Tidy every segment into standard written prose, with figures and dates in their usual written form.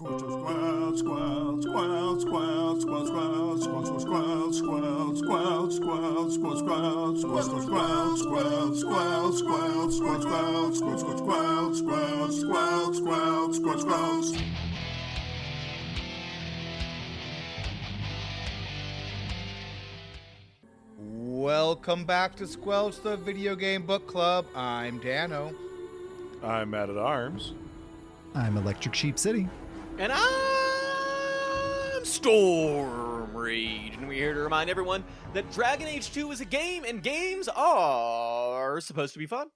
Welcome back to Squelch, the video game book club. I'm Dano. I'm Matt at Arms. I'm Electric Sheep City. And I'm Storm Rage. And we're here to remind everyone that Dragon Age 2 is a game, and games are supposed to be fun.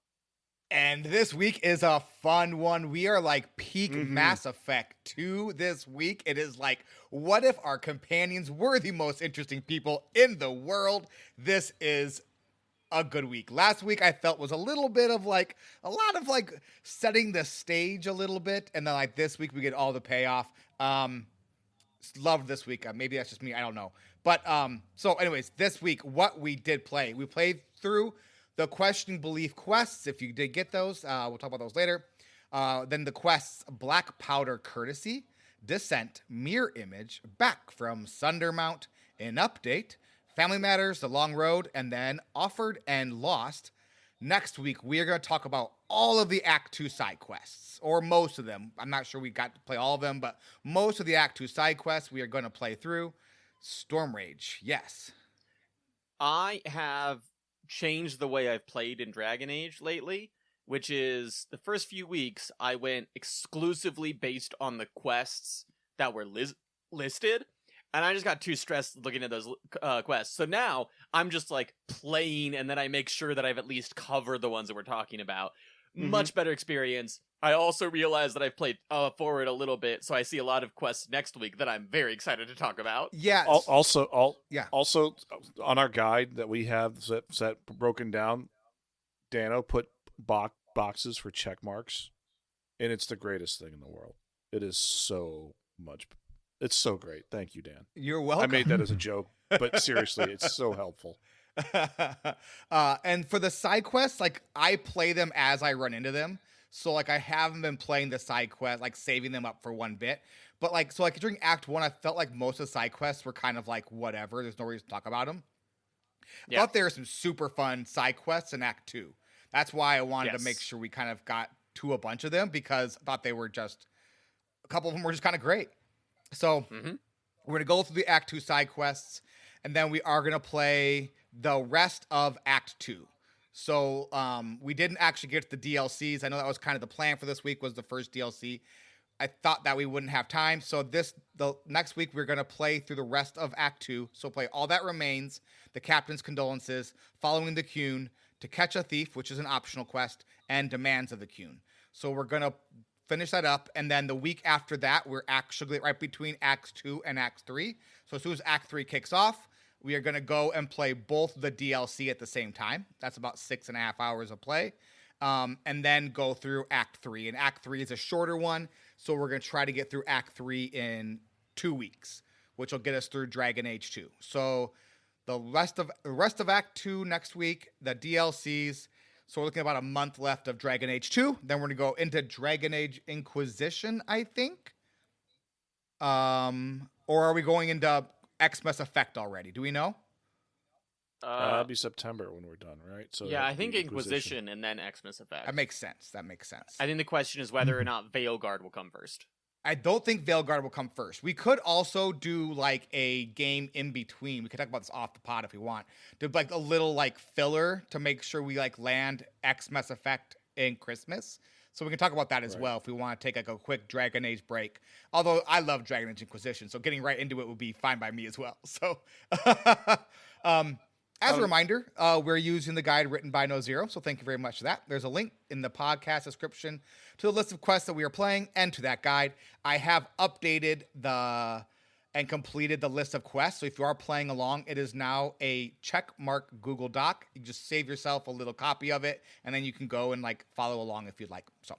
And this week is a fun one. We are like peak Mass Effect 2 this week. It is like, what if our companions were the most interesting people in the world? This is a good week. Last week I felt was a little bit of like, a lot of like setting the stage a little bit. And then like this week we get all the payoff. Loved this week. Maybe that's just me. I don't know. But so anyways, this week, what we did play, we played through the Question Belief quests. If you did get those, we'll talk about those later. Then the quests Blackpowder Courtesy, Dissent, Mirror Image, Back from Sundermount, An Update, Family Matters, The Long Road, and then Offered and Lost. Next week, we are going to talk about all of the Act 2 side quests, or most of them. I'm not sure we got to play all of them, but most of the Act 2 side quests we are going to play through. Storm Rage, yes. I have changed the way I've played in Dragon Age lately, which is the first few weeks I went exclusively based on the quests that were listed, and I just got too stressed looking at those quests. So now I'm just like playing, and then I make sure that I've at least covered the ones that we're talking about. Much better experience. I also realized that I've played forward a little bit, so I see a lot of quests next week that I'm very excited to talk about. Yeah. Also on our guide that we have set broken down, Dano put boxes for check marks, and it's the greatest thing in the world. It is so much. It's so great. Thank you, Dan. You're welcome. I made that as a joke, but seriously, it's so helpful. And for the side quests, like I play them as I run into them. So like I haven't been playing the side quest, like saving them up for one bit. But like, so like during Act 1, I felt like most of the side quests were kind of like whatever. There's no reason to talk about them. I thought there were some super fun side quests in Act 2. That's why I wanted to make sure we kind of got to a bunch of them, because I thought they were just, a couple of them were just kind of great. So we're going to go through the Act 2 side quests, and then we are going to play the rest of Act 2. So we didn't actually get to the DLCs. I know that was kind of the plan for this week, was the first DLC. I thought that we wouldn't have time. So the next week, we're going to play through the rest of Act 2. So play All That Remains, The Captain's Condolences, Following the Cune, To Catch a Thief, which is an optional quest, and Demands of the Cune. So we're going to finish that up. And then the week after that, we're actually right between Acts 2 and Acts 3. So as soon as Act 3 kicks off, we are going to go and play both the DLC at the same time. That's about 6.5 hours of play. And then go through Act 3. And Act 3 is a shorter one, so we're going to try to get through Act 3 in 2 weeks, which will get us through Dragon Age 2. So the rest of Act 2 next week, the DLCs. So we're looking at about a month left of Dragon Age 2. Then we're going to go into Dragon Age Inquisition, I think. Or are we going into Xmas Effect already? Do we know? That'll be September when we're done, right? So yeah, I think Inquisition and then Xmas Effect. That makes sense. I think the question is whether or not Veilguard will come first. I don't think Veilguard will come first. We could also do like a game in between. We could talk about this off the pod if we want. Do like a little like filler to make sure we like land Xmas Effect in Christmas. So we can talk about that as well if we want to take like a quick Dragon Age break. Although I love Dragon Age Inquisition, so getting right into it would be fine by me as well. So as a reminder, we're using the guide written by No Zero, so thank you very much for that. There's a link in the podcast description to the list of quests that we are playing and to that guide. I have updated and completed the list of quests, so if you are playing along, it is now a checkmark Google Doc. You just save yourself a little copy of it, and then you can go and like follow along if you'd like. So,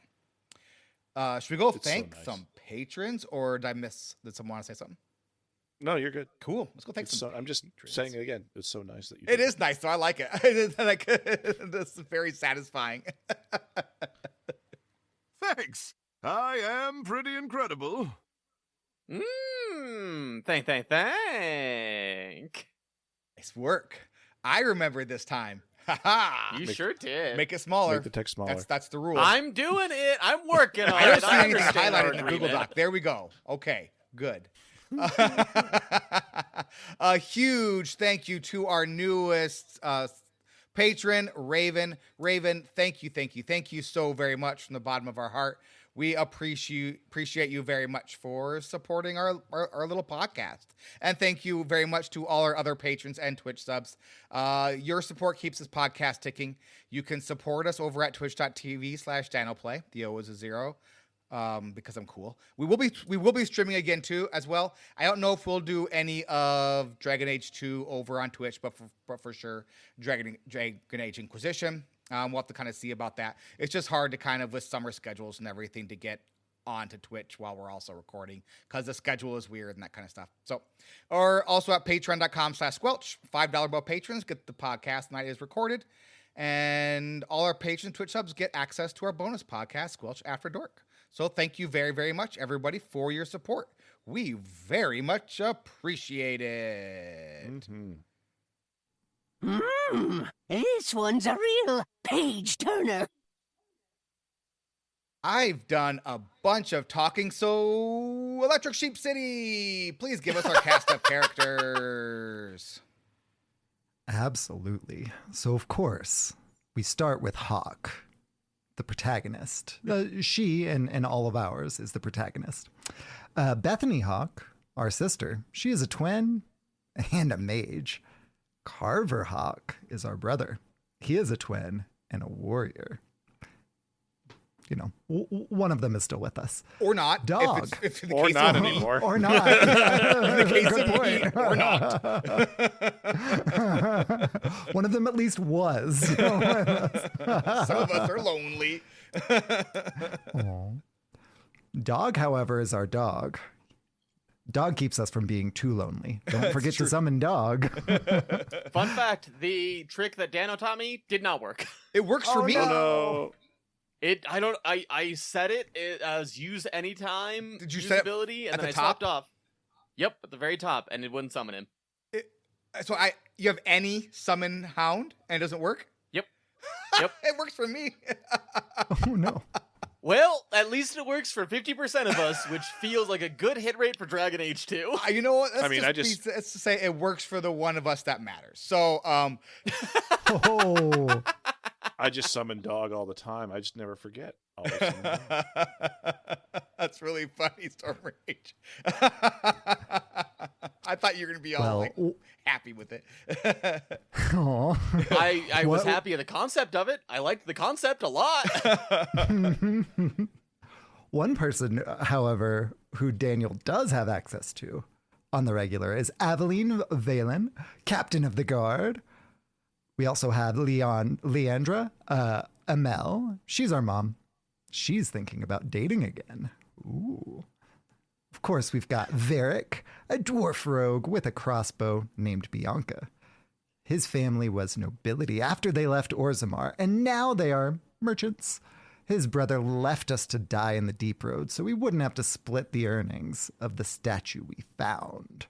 should we go thank some patrons, or did someone want to say something? No, you're good. Cool. Let's go thank some. I'm just saying it again. It's so nice that you. It is nice, though. I like it. It's like this is very satisfying. Thanks. I am pretty incredible. Thank. Nice work. I remember this time. Ha You sure did. Make it smaller. Make the text smaller. That's the rule. I'm doing it. I'm working on I don't it. see anything understand our highlighted in the Google agreement. Doc. There we go. Okay, good. A huge thank you to our newest patron, Raven. Raven, thank you so very much from the bottom of our heart. We appreciate you very much for supporting our little podcast. And thank you very much to all our other patrons and Twitch subs. Your support keeps this podcast ticking. You can support us over at twitch.tv/DanoPlay. The O is a 0. Because I'm cool. We will be streaming again too as well. I don't know if we'll do any of Dragon Age 2 over on Twitch, but for sure Dragon Age Inquisition. We'll have to kind of see about that. It's just hard to kind of with summer schedules and everything to get onto Twitch while we're also recording because the schedule is weird and that kind of stuff. So, or also at patreon.com/squelch. $5 above patrons get the podcast night is recorded. And all our patron Twitch subs get access to our bonus podcast, Squelch After Dark. So thank you very, very much, everybody, for your support. We very much appreciate it. This one's a real page-turner. I've done a bunch of talking, so Electric Sheep City, please give us our cast of characters. Absolutely. So, of course, we start with Hawk, the protagonist. She, and all of ours, is the protagonist. Bethany Hawk, our sister, she is a twin and a mage. Carver Hawk is our brother. He is a twin and a warrior. You know, one of them is still with us. Or not. Dog. If in the Or case not of, anymore. Or not. In the case Good of point. me, or not. One of them at least was. Some of us are lonely. Aw. Dog, however, is our dog. Dog keeps us from being too lonely. Don't forget to summon Dog. Fun fact, the trick that Dano taught me did not work. It works for me. No. I set it as use anytime Did you set it usability, and at then the I top? stopped off. Yep, at the very top, and it wouldn't summon him. So you have any summon hound and it doesn't work? Yep. It works for me. Oh, no. Well, at least it works for 50% of us, which feels like a good hit rate for Dragon Age 2. You know what? Let's Let's just say it works for the one of us that matters. So, Oh. I just summon Dog all the time. I just never forget. Always summon Dog. that's really funny, Storm Rage. I thought you were gonna be all Well, like happy with it. Aw. I was What- happy at the concept of it. I liked the concept a lot. One person, however, who Daniel does have access to on the regular is Aveline Valen, captain of the guard. We also have Leandra, Amel. She's our mom. She's thinking about dating again. Ooh. Of course, we've got Varric, a dwarf rogue with a crossbow named Bianca. His family was nobility after they left Orzammar, and now they are merchants. His brother left us to die in the deep road, so we wouldn't have to split the earnings of the statue we found.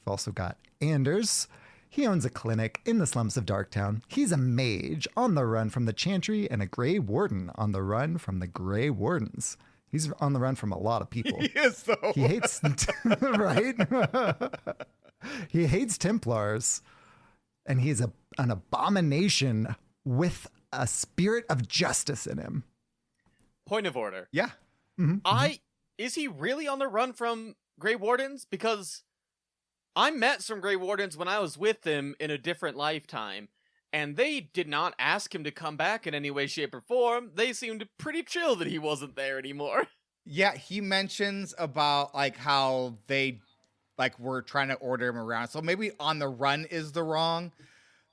We've also got Anders. He owns a clinic in the slums of Darktown. He's a mage on the run from the Chantry and a Grey Warden on the run from the Grey Wardens. He's on the run from a lot of people. He is though. He hates, right? He hates Templars, and he's an abomination with a spirit of justice in him. Point of order. Yeah. Is he really on the run from Grey Wardens? Because I met some Grey Wardens when I was with them in a different lifetime, and they did not ask him to come back in any way, shape, or form. They seemed pretty chill that he wasn't there anymore. Yeah, he mentions about like how they like were trying to order him around. So maybe on the run is the wrong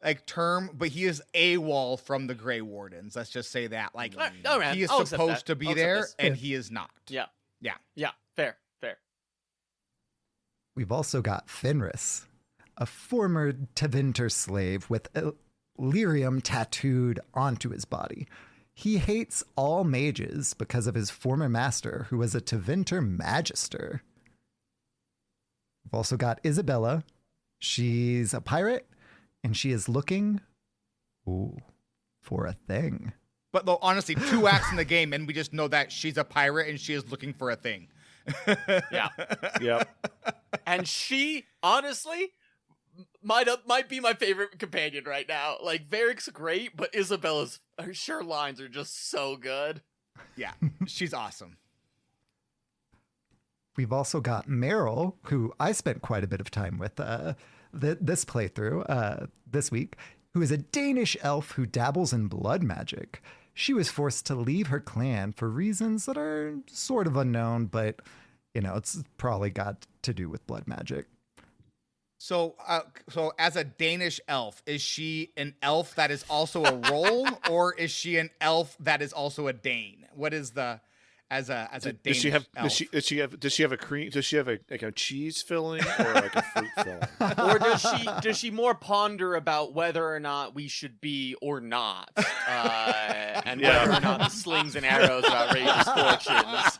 like term, but he is AWOL from the Grey Wardens. Let's just say that. Like All right, he is I'll accept supposed that. to be I'll accept there this. and he is not. Yeah. Yeah. Yeah, fair. We've also got Fenris, a former Tevinter slave with lyrium tattooed onto his body. He hates all mages because of his former master, who was a Tevinter Magister. We've also got Isabella. She's a pirate, and she is looking for a thing. But though, honestly, 2 acts in the game, and we just know that she's a pirate and she is looking for a thing. Yeah. Yep. And she, honestly, might be my favorite companion right now. Like, Varric's great, but her lines are just so good. Yeah, she's awesome. We've also got Meryl, who I spent quite a bit of time with this playthrough this week, who is a Danish elf who dabbles in blood magic. She was forced to leave her clan for reasons that are sort of unknown, but, it's probably got to do with blood magic. So as a Danish elf, is she an elf that is also a role, or is she an elf that is also a Dane? What is the as a Danish elf? Does she have a cheese filling or like a fruit filling? Or does she more ponder about whether or not we should be or not, and whether or not the slings and arrows of outrageous fortunes?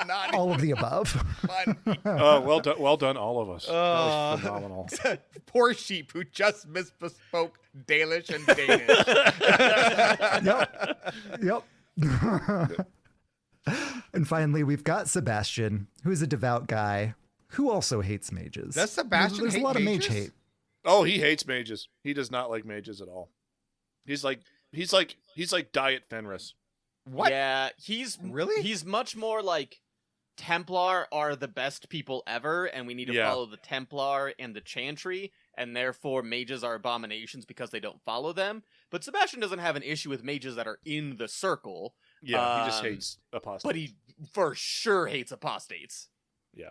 Not All of the above. funny. Well done, all of us. That was phenomenal. Poor sheep who just misspoke Dalish and Danish. Yep. And finally, we've got Sebastian, who's a devout guy who also hates mages. Does Sebastian There's hate a lot of mage mages? hate. Oh, he hates mages. He does not like mages at all. He's like Diet Fenris. What? Yeah, he's much more like Templar are the best people ever, and we need to follow the Templar and the Chantry, and therefore mages are abominations because they don't follow them. But Sebastian doesn't have an issue with mages that are in the circle. Yeah, he just hates apostates. But he for sure hates apostates. Yeah.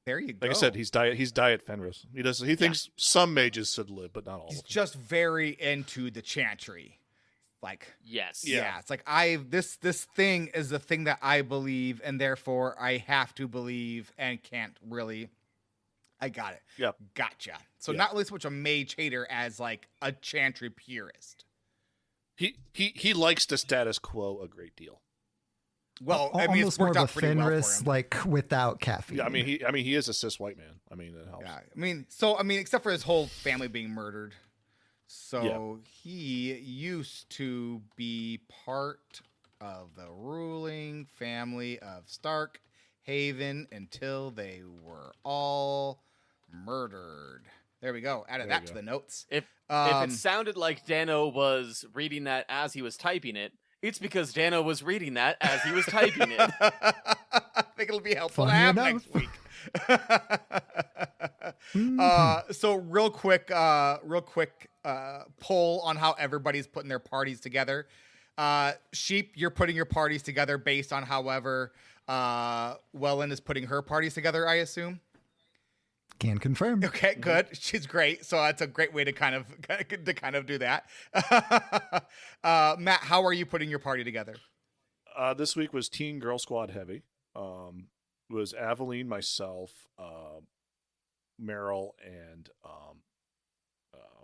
There you go. Like I said, he's Diet Fenris. He thinks some mages should live, but not all He's of them. just very into the Chantry. Like, Yes. yeah, it's like this thing is the thing that I believe, and therefore I have to believe and can't really. I got it. Yep. Gotcha. So Yeah. not really so much a mage hater as like a Chantry purist. He likes the status quo a great deal. Well, I mean, it's almost more worked of a out pretty well for Fenris, him. like without caffeine. Yeah, he is a cis white man. I mean, that helps. Yeah, I mean, except for his whole family being murdered. So he used to be part of the ruling family of Stark Haven until they were all murdered. There we go. Added that to the notes. If it sounded like Dano was reading that as he was typing it, it's because Dano was reading that as he was typing it. I think it'll be helpful to Funny have enough. next week. So real quick poll on how everybody's putting their parties together. Sheep, you're putting your parties together based on however Wellen is putting her parties together, I assume. Can confirm. Okay, good. She's great. So that's a great way to kind of do that. Matt, how are you putting your party together? This week was Teen Girl Squad heavy. It was Aveline, myself, Meryl, and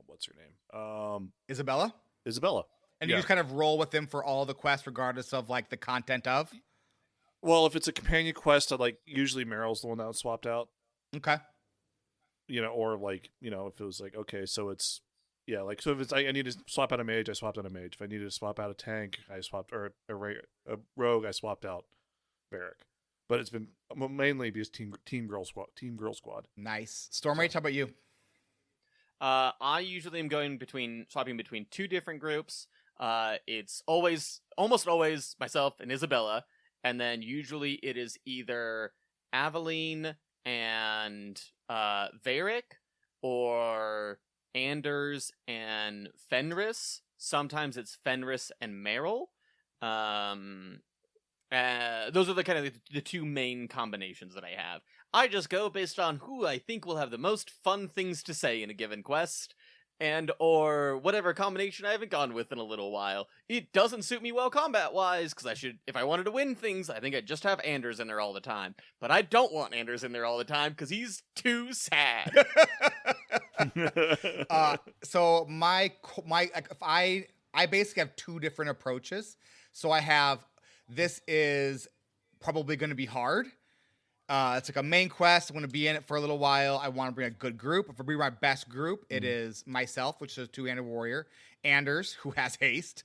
what's her name? Isabella? Isabella. And you just kind of roll with them for all the quests, regardless of like the content of. Well, if it's a companion quest, usually Meryl's the one that was swapped out. Okay. Or if it was like, okay, so it's so if it's I need to swap out a mage, I swapped out a mage. If I needed to swap out a tank, I swapped or a rogue, I swapped out Varric. But it's been mainly because Team Girl Squad. Nice. Stormrage, how about you? I usually am swapping between 2 different groups. It's almost always myself and Isabella, and then usually it is either Aveline and Varric, or Anders and Fenris. Sometimes it's Fenris and Meryl. Those are the kind of the 2 main combinations that I have. I just go based on who I think will have the most fun things to say in a given quest, and or whatever combination I haven't gone with in a little while. It doesn't suit me well combat-wise, because if I wanted to win things, I think I'd just have Anders in there all the time. But I don't want Anders in there all the time, because he's too So my if I I basically have 2 different approaches. So I have, this is probably going to be hard. It's like a main quest. I'm going to be in it for a little while. I want to bring a good group. If I bring my best group, it is myself, which is a 2-handed warrior, Anders, who has haste,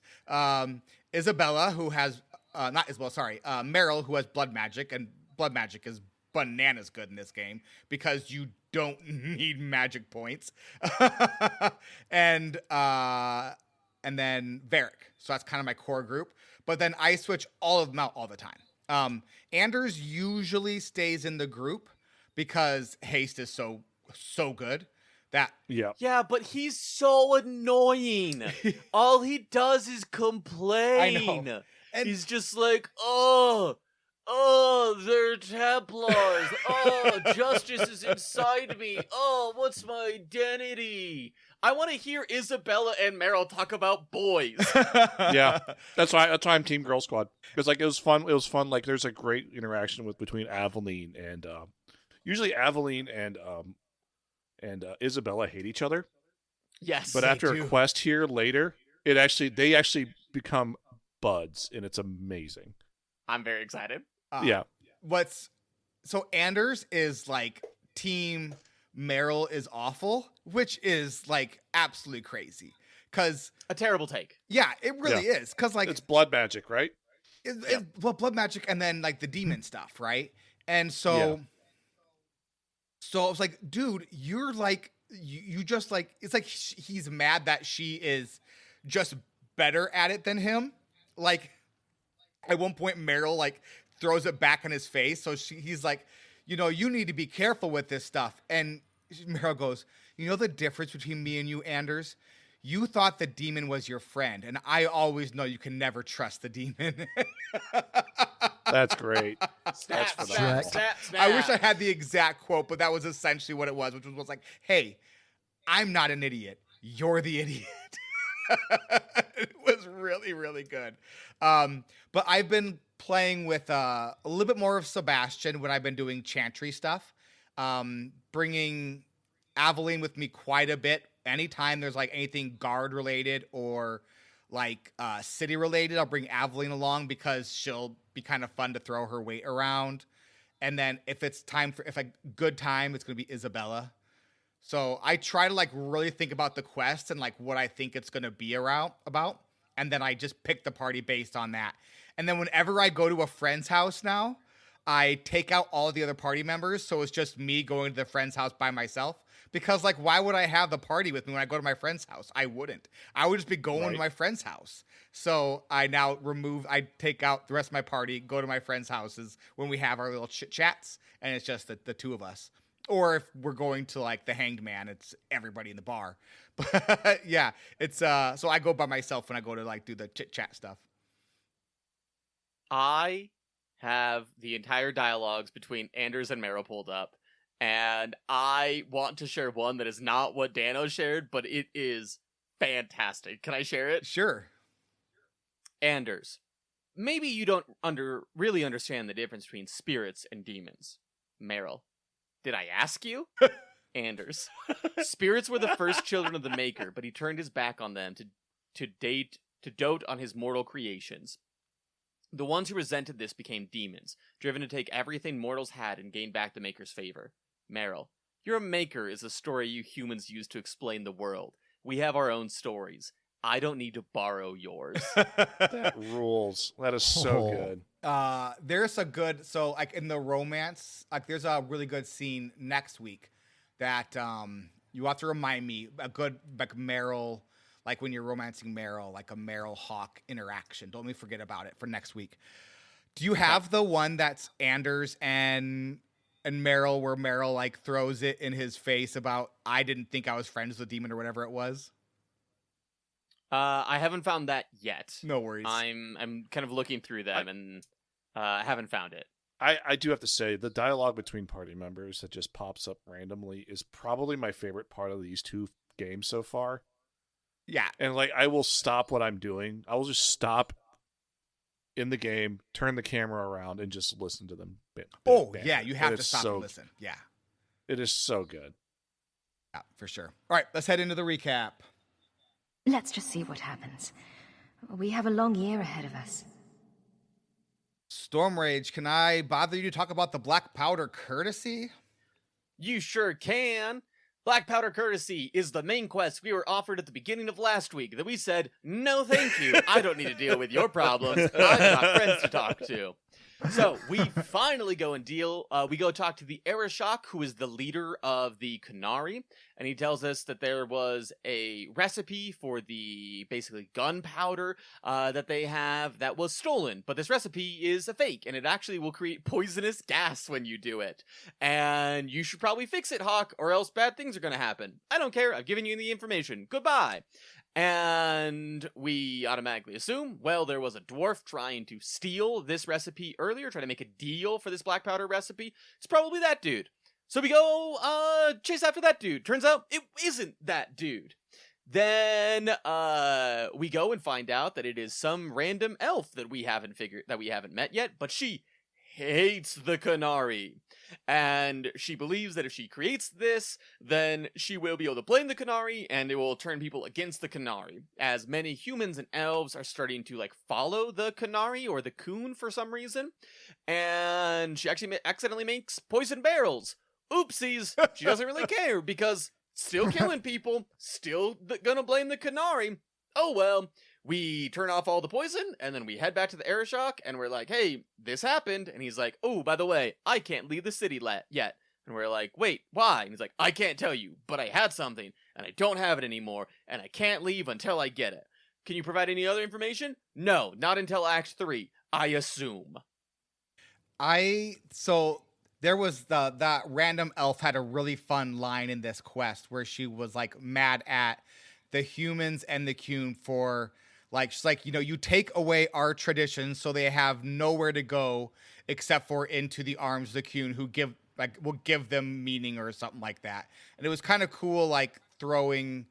Isabella, who has, not Isabella, sorry, Meryl, who has blood magic, and blood magic is bananas good in this game because you don't need magic points. and then Varric. So that's kind of my core group. But then I switch all of them out all the time. Anders usually stays in the group because haste is so good that yeah, but he's so annoying. All he does is complain. I know. And he's just like, oh, they're Templars. Oh, justice is inside me. Oh, what's my identity? I want to hear Isabella and Meryl talk about boys. Yeah, that's why I'm Team Girl Squad. Because like it was fun. It was fun. Like there's a great interaction between Aveline and usually Aveline and Isabella hate each other. Yes, but after a quest here later, they actually become buds, and it's amazing. I'm very excited. Yeah. So Anders is like team Meryl is awful, which is like absolutely crazy. Cause a terrible take. Yeah, it really is. Cause like it's blood magic, right? Well, blood magic and then like the demon stuff, right? And so I was like, dude, you're like, you just like, it's like he's mad that she is just better at it than him. Like at one point Meryl like throws it back in his face. So he's like, you need to be careful with this stuff. And Meryl goes, you know the difference between me and you, Anders? You thought the demon was your friend, and I always know you can never trust the demon. That's great. Snap. I wish I had the exact quote, but that was essentially what it was, which was like, hey, I'm not an idiot. You're the idiot. It was really, really good. But I've been playing with a little bit more of Sebastian when I've been doing Chantry stuff, bringing Aveline with me quite a bit. Anytime there's like anything guard related or like city related, I'll bring Aveline along because she'll be kind of fun to throw her weight around. And then if it's a good time, it's going to be Isabella. So I try to like really think about the quest and like what I think it's going to be about. And then I just pick the party based on that. And then whenever I go to a friend's house now, I take out all the other party members. So it's just me going to the friend's house by myself. Because like, why would I have the party with me when I go to my friend's house? I wouldn't. I would just be going to my friend's house. So I now I take out the rest of my party, go to my friend's houses when we have our little chats. And it's just the 2 of us. Or if we're going to like the Hanged Man, it's everybody in the bar. But yeah, it's so I go by myself when I go to like do the chit chat stuff. I have the entire dialogues between Anders and Meryl pulled up, and I want to share one that is not what Dano shared, but it is fantastic. Can I share it? Sure. Anders, maybe you don't really understand the difference between spirits and demons. Meryl, did I ask you? Anders, spirits were the first children of the Maker, but he turned his back on them to dote on his mortal creations. The ones who resented this became demons, driven to take everything mortals had and gain back the Maker's favor. Meryl, your Maker is a story you humans use to explain the world. We have our own stories. I don't need to borrow yours. That rules. That is so good. There's a good, so like in the romance, like there's a really good scene next week that you have to remind me, a good like Meryl, like when you're romancing Meryl, like a Meryl Hawk interaction. Don't let me forget about it for next week. Do you have the one that's Anders and Meryl, where Meryl like throws it in his face about I didn't think I was friends with the demon or whatever it was? I haven't found that yet. No worries. I'm kind of looking through them and I haven't found it. I do have to say, the dialogue between party members that just pops up randomly is probably my favorite part of these 2 games so far. Yeah. And like, I will stop what I'm doing. I will just stop in the game, turn the camera around, and just listen to them. Yeah, you have to stop and listen. Yeah. It is so good. Yeah, for sure. All right, let's head into the recap. Let's just see what happens. We have a long year ahead of us. Storm Rage, can I bother you to talk about the Blackpowder courtesy? You sure can. Blackpowder Courtesy is the main quest we were offered at the beginning of last week that we said, no thank you, I don't need to deal with your problems, I've got friends to talk to. So we finally go and we go talk to the ALRIK, who is the leader of the Canary, and he tells us that there was a recipe for the, basically, gunpowder that they have that was stolen, but this recipe is a fake, and it actually will create poisonous gas when you do it. And you should probably fix it, Hawk, or else bad things are gonna happen. I don't care, I've given you the information. Goodbye. And we automatically assume, well, there was a dwarf trying to steal this recipe earlier, trying to make a deal for this Blackpowder recipe. It's probably that dude. So we go chase after that dude. Turns out it isn't that dude. Then we go and find out that it is some random elf that we haven't met yet, but she hates the Canary. And she believes that if she creates this, then she will be able to blame the Canary, and it will turn people against the Canary. As many humans and elves are starting to, like, follow the Canary or the coon for some reason. And she actually accidentally makes poison barrels. Oopsies! She doesn't really care, because still killing people, still gonna blame the Canary. Oh well. We turn off all the poison, and then we head back to the ALRIK, and we're like, hey, this happened. And he's like, oh, by the way, I can't leave the city yet. And we're like, wait, why? And he's like, I can't tell you, but I had something, and I don't have it anymore, and I can't leave until I get it. Can you provide any other information? No, not until Act 3, I assume. So there was that random elf had a really fun line in this quest where she was, like, mad at the humans and the coon for... Like, she's like, you take away our traditions, so they have nowhere to go except for into the arms of the coon, who will give them meaning or something like that. And it was kind of cool, like, throwing,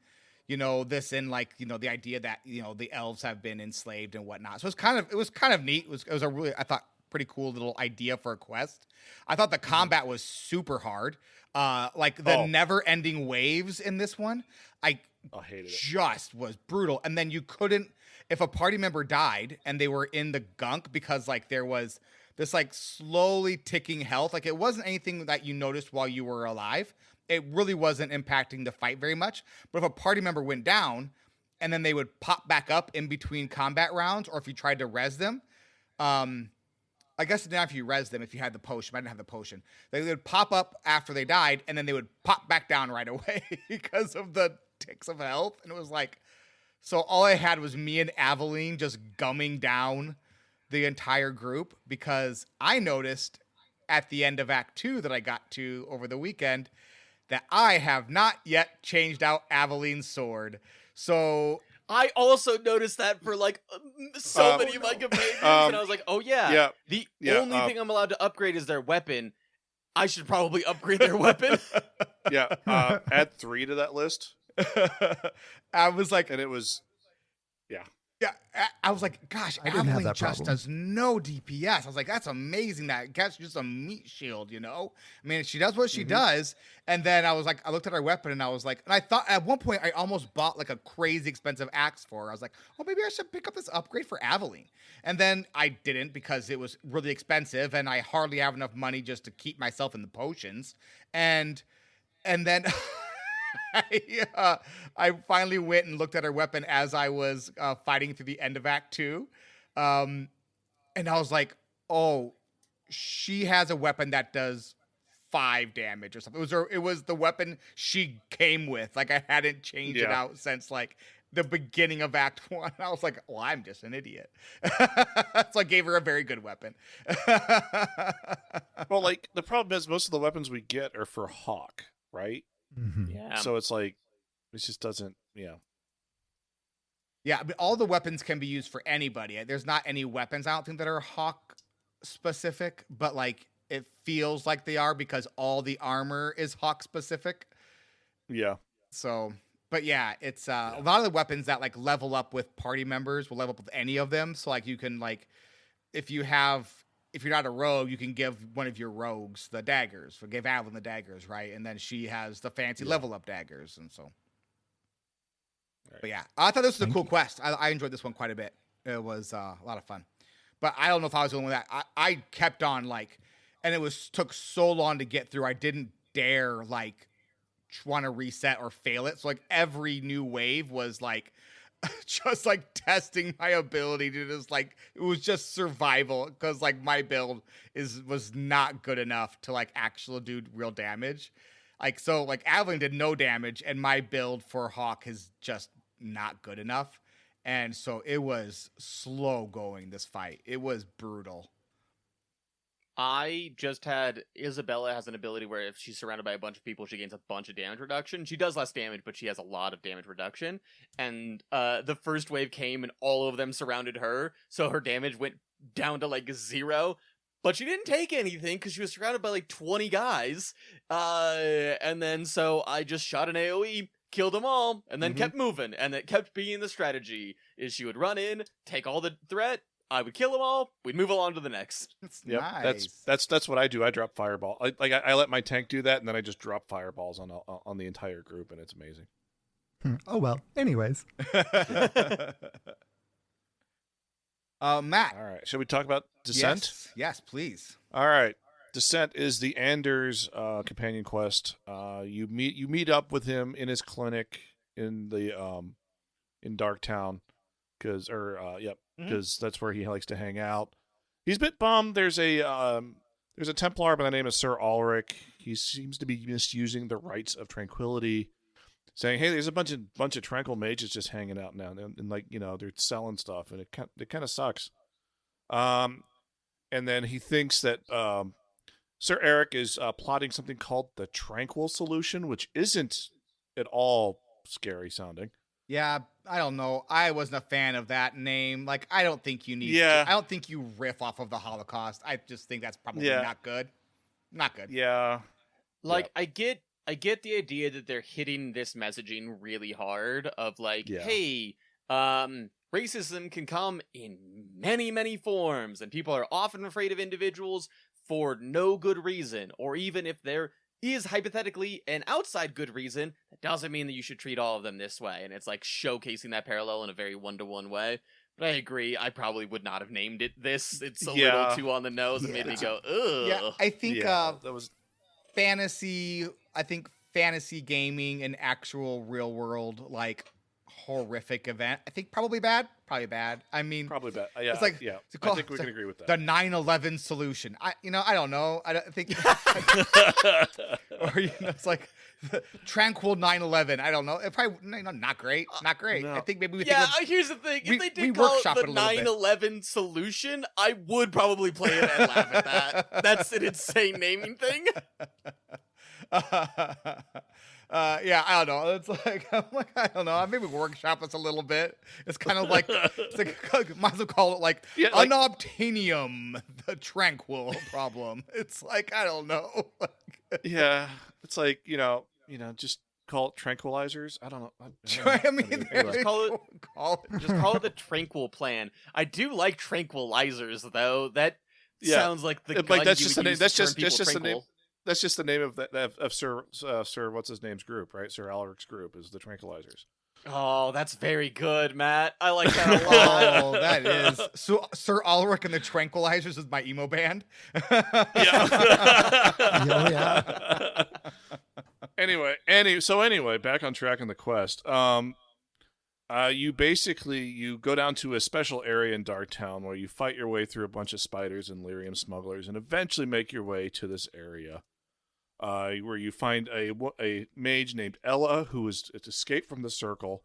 this in, like, the idea that, the elves have been enslaved and whatnot. So it was kind of neat. It was a really, I thought, pretty cool little idea for a quest. I thought the combat was super hard. The never-ending waves in this one, I hated it. Just was brutal. And then you couldn't, if a party member died and they were in the gunk, because, like, there was this, like, slowly ticking health. Like, it wasn't anything that you noticed while you were alive. It really wasn't impacting the fight very much. But if a party member went down and then they would pop back up in between combat rounds, or if you tried to res them, I guess not if you res them, if you had the potion. I didn't have the potion. They would pop up after they died, and then they would pop back down right away because of the ticks of health. And it was like, so all I had was me and Aveline just gumming down the entire group, because I noticed at the end of Act 2 that I got to over the weekend that I have not yet changed out Aveline's sword. So I also noticed that for, like, so many of my companions, and I was like, oh yeah, the only thing I'm allowed to upgrade is their weapon. I should probably upgrade their weapon. Add 3 to that list. I was like, and it was, I was like, gosh, Aveline just does no DPS. I was like, that's amazing. That gets just a meat shield, I mean, she does what she does. And then I was like, I looked at her weapon and I was like, and I thought at one point I almost bought, like, a crazy expensive axe for her. I was like, well, maybe I should pick up this upgrade for Aveline. And then I didn't, because it was really expensive and I hardly have enough money just to keep myself in the potions. And then I finally went and looked at her weapon as I was fighting through the end of Act 2. And I was like, oh, she has a weapon that does 5 damage or something. It was the weapon she came with. Like, I hadn't changed it out since, like, the beginning of Act 1. I was like, well, I'm just an idiot. So I gave her a very good weapon. Well, like, the problem is most of the weapons we get are for Hawk, right? Mm-hmm. Yeah. So it's like, it just doesn't, Yeah, but all the weapons can be used for anybody. There's not any weapons, I don't think, that are Hawk specific, but, like, it feels like they are because all the armor is Hawk specific. Yeah. So, but yeah, it's a lot of the weapons that, like, level up with party members will level up with any of them. So, like, you can, like, if you're not a rogue, you can give one of your rogues the daggers. So give Aveline the daggers, right? And then she has the fancy level up daggers, and so. Right. But yeah, I thought this was a cool quest. I enjoyed this one quite a bit. It was a lot of fun. But I don't know if I was the only one that I kept on like, and it took so long to get through. I didn't dare like want to reset or fail it. So like every new wave was like just like testing my ability to just like, it was just survival because like my build was not good enough to like actually do real damage. Like, so like Aveline did no damage and my build for Hawk is just not good enough. And so it was slow going, this fight. It was brutal. I just had Isabella has an ability where if she's surrounded by a bunch of people, she gains a bunch of damage reduction. She does less damage, but she has a lot of damage reduction. And the first wave came and all of them surrounded her, so her damage went down to like 0. But she didn't take anything because she was surrounded by like 20 guys. And then so I just shot an AoE, killed them all, and then kept moving. And it kept being the strategy, is she would run in, take all the threat, I would kill them all, we'd move along to the next. It's nice. That's what I do. I drop fireball. I let my tank do that, and then I just drop fireballs on the entire group, and it's amazing. Oh, well. Anyways. Matt. All right. Should we talk about Dissent? Yes, please. All right. Dissent is the Anders companion quest. You meet up with him in his clinic in the in Darktown because that's where he likes to hang out. He's a bit bummed. There's a Templar by the name of Sir ALRIK. He seems to be misusing the rights of tranquility, saying, "Hey, there's a bunch of tranquil mages just hanging out now, and like they're selling stuff, and it kind of sucks." And then he thinks that Sir Eric is plotting something called the Tranquil Solution, which isn't at all scary sounding. Yeah, I don't know. I wasn't a fan of that name. Like, I don't think you need. Yeah. I don't think you riff off of the Holocaust. I just think that's probably not good. Not good. Yeah. Like, I get the idea that they're hitting this messaging really hard of like, hey, racism can come in many, many forms, and people are often afraid of individuals for no good reason, or even if there is hypothetically an outside good reason, that doesn't mean that you should treat all of them this way. And it's like showcasing that parallel in a very one-to-one way. But I agree, I probably would not have named it this. It's a little too on the nose and made me go, ugh. Yeah, I think that was fantasy. I think fantasy gaming and actual real world like horrific event. I think probably bad. I mean, probably bad. Yeah, it's like I think we can agree with that. The 9/11 solution. I don't know. I don't think, or it's like the tranquil 9/11. I don't know. It probably not great. Not great. No. I think maybe we. Yeah, Think here's the thing. If they did we call workshop it the it a little bit. 9/11 solution, I would probably play it and laugh at that. That's an insane naming thing. Yeah, I don't know. It's like I don't know. Maybe workshop this a little bit. It's kind of like might as well call it like unobtainium, the tranquil problem. It's like I don't know. Yeah, it's like just call it tranquilizers. I don't know. I mean, just call it the tranquil plan. I do like tranquilizers though. That sounds like the gun that's you just would the name. use That's to turn just people the name. tranquil. That's just the name of Sir what's his name's group, right? Sir ALRIK's group is the Tranquilizers. Oh, that's very good, Matt. I like that a lot. Oh, that is so. Sir ALRIK and the Tranquilizers is my emo band. Yeah. Anyway, back on track in the quest. You go down to a special area in Darktown where you fight your way through a bunch of spiders and lyrium smugglers, and eventually make your way to this area, where you find a mage named Ella who has escaped from the circle,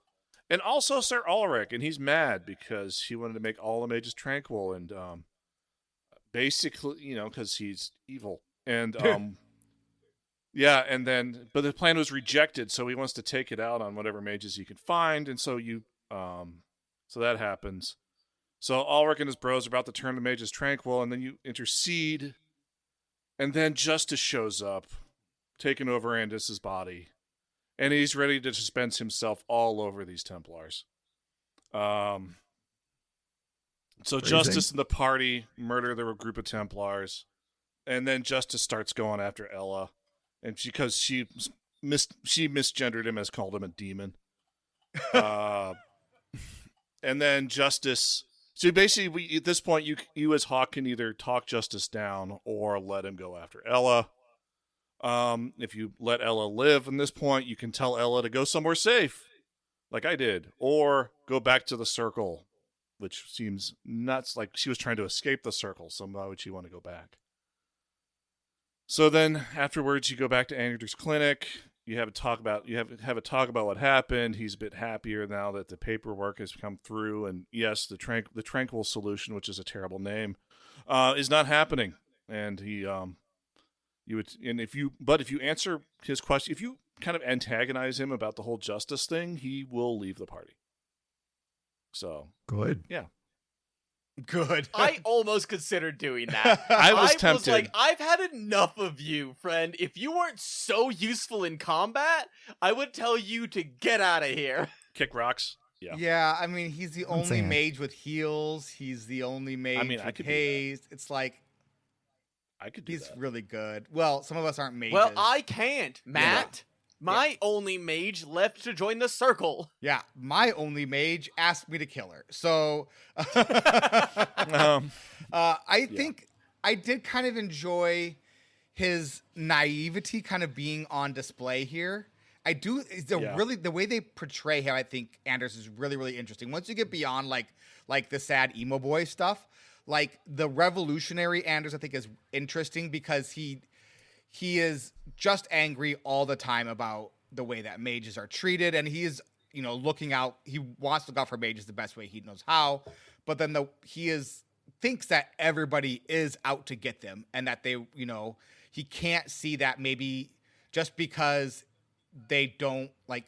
and also Sir ALRIK, and he's mad because he wanted to make all the mages tranquil, and basically, because he's evil, and yeah, but the plan was rejected, so he wants to take it out on whatever mages he can find, and so so that happens. So ALRIK and his bros are about to turn the mages tranquil, and then you intercede, and then Justice shows up, taking over Andis's body, and he's ready to dispense himself all over these Templars. So Justice and the party murder the group of Templars, and then Justice starts going after Ella. And because she misgendered him, as called him a demon. And then Justice So basically, at this point, you as Hawk can either talk Justice down or let him go after Ella. If you let Ella live in this point, you can tell Ella to go somewhere safe, like I did, or go back to the circle, which seems nuts. Like she was trying to escape the circle, so why would she want to go back? So then afterwards, you go back to Andrew's clinic. You have a talk about what happened. He's a bit happier now that the paperwork has come through, and yes, the tranquil solution, which is a terrible name, is not happening. And if you answer his question, if you kind of antagonize him about the whole justice thing, he will leave the party. So Good. Yeah. Good. I almost considered doing that. I was tempted. Like, I've had enough of you, friend. If you weren't so useful in combat, I would tell you to get out of here. Kick rocks. Yeah. Yeah, I mean, he's the only saying. mage with heals. He's the only mage with haste. It's like I could do he's that. really good. Well, some of us aren't mages. Well, I can't, Matt. My only mage left to join the circle. Yeah, my only mage asked me to kill her. So I think I did kind of enjoy his naivety kind of being on display here. I do. Really, the way they portray him, I think Anders is really, really interesting. Once you get beyond like the sad emo boy stuff, like the revolutionary Anders, I think is interesting because he is just angry all the time about the way that mages are treated, and he is, looking out. He wants to look out for mages the best way he knows how, but then thinks that everybody is out to get them, and that they, he can't see that maybe just because they don't like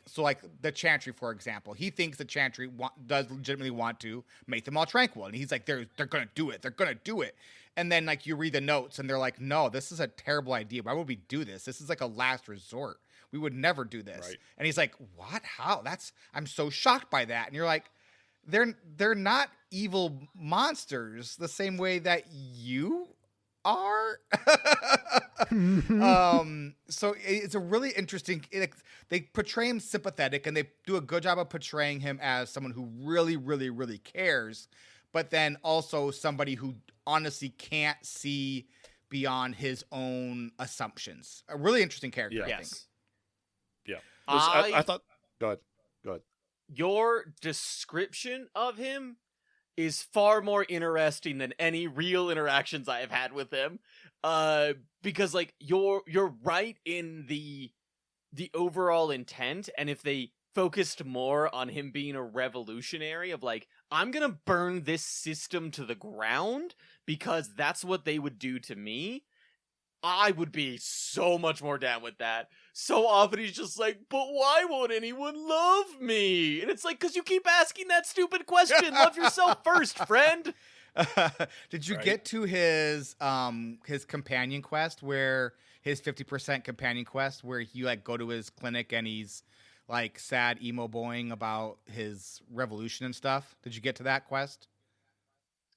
the Chantry, for example. He thinks the Chantry does legitimately want to make them all tranquil, and he's like, they're gonna do it. They're gonna do it. And then you read the notes, and they're like, no, this is a terrible idea. Why would we do this? This is like a last resort. We would never do this. Right. And he's like, what? How? I'm so shocked by that. And you're like, they're not evil monsters the same way that you are. So it's a really interesting, they portray him sympathetic, and they do a good job of portraying him as someone who really, really, really cares, but then also somebody who honestly can't see beyond his own assumptions. A really interesting character, I think. Yeah. I thought, go ahead. Your description of him is far more interesting than any real interactions I have had with him. Because you're right in the overall intent, and if they focused more on him being a revolutionary of I'm gonna burn this system to the ground because that's what they would do to me, I would be so much more down with that. So often he's just like, but why won't anyone love me? And it's like, because you keep asking that stupid question. Love yourself first, friend. Did you get to his companion quest, where his 50% companion quest, where you go to his clinic and he's sad emo boying about his revolution and stuff? Did you get to that quest?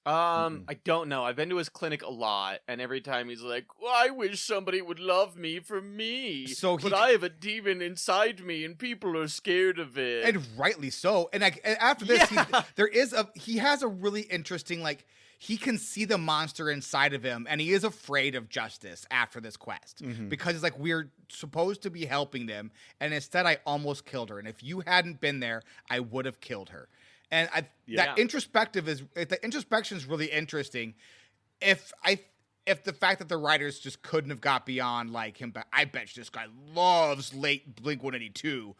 I don't know. I've been to his clinic a lot, and every time he's like, well, I wish somebody would love me for me. But I have a demon inside me, and people are scared of it. And rightly so. And after this, he has a really interesting, he can see the monster inside of him, and he is afraid of justice after this quest. Because it's we're supposed to be helping them, and instead I almost killed her. And if you hadn't been there, I would have killed her. And that introspection is really interesting. If the fact that the writers just couldn't have got beyond him, but I bet you this guy loves late Blink-182.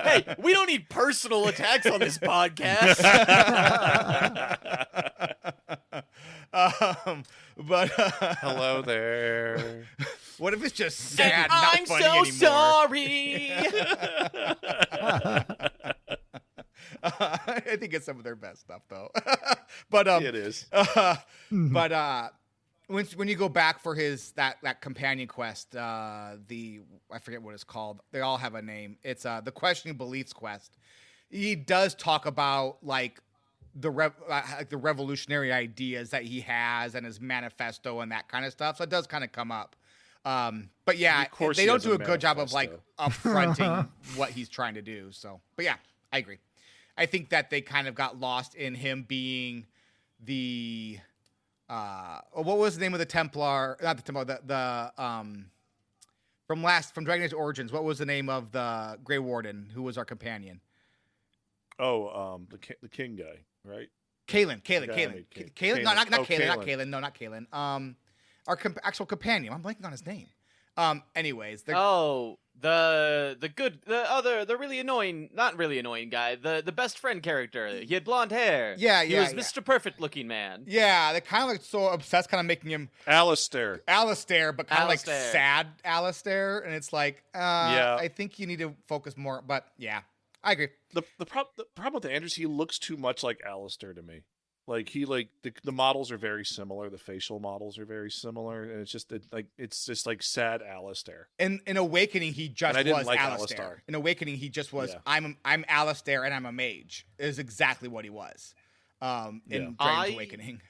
Hey, we don't need personal attacks on this podcast. But hello there. What if it's just sad, and not I'm funny so anymore? Sorry. I think it's some of their best stuff, though. But it is. But when you go back for his that companion quest, I forget what it's called. They all have a name. It's the Questioning Beliefs quest. He does talk about the revolutionary ideas that he has and his manifesto and that kind of stuff. So it does kind of come up. But yeah, they don't do a good job of upfronting what he's trying to do. So, but yeah, I agree. I think that they kind of got lost in him being the what was the name of the Templar? Not the Templar. From Dragon Age Origins. What was the name of the Grey Warden who was our companion? Oh, the king guy, right? Kalen. No, not Kalen. Not Kalen. Our actual companion. I'm blanking on his name. Anyways, the really annoying, not really annoying guy, the best friend character. He had blonde hair. He was Mr. Perfect looking man. Yeah, they kind of like so obsessed, kind of making him Alistair, but kind of like sad Alistair, and it's like, I think you need to focus more. But yeah, I agree. The problem with Andrews, he looks too much like Alistair to me. Like the models are very similar. The facial models are very similar, and it's just like sad Alistair. In Awakening, he just was like Alistair. In Awakening, he just was. Yeah. I'm Alistair, and I'm a mage. Is exactly what he was. In Dragon's Awakening.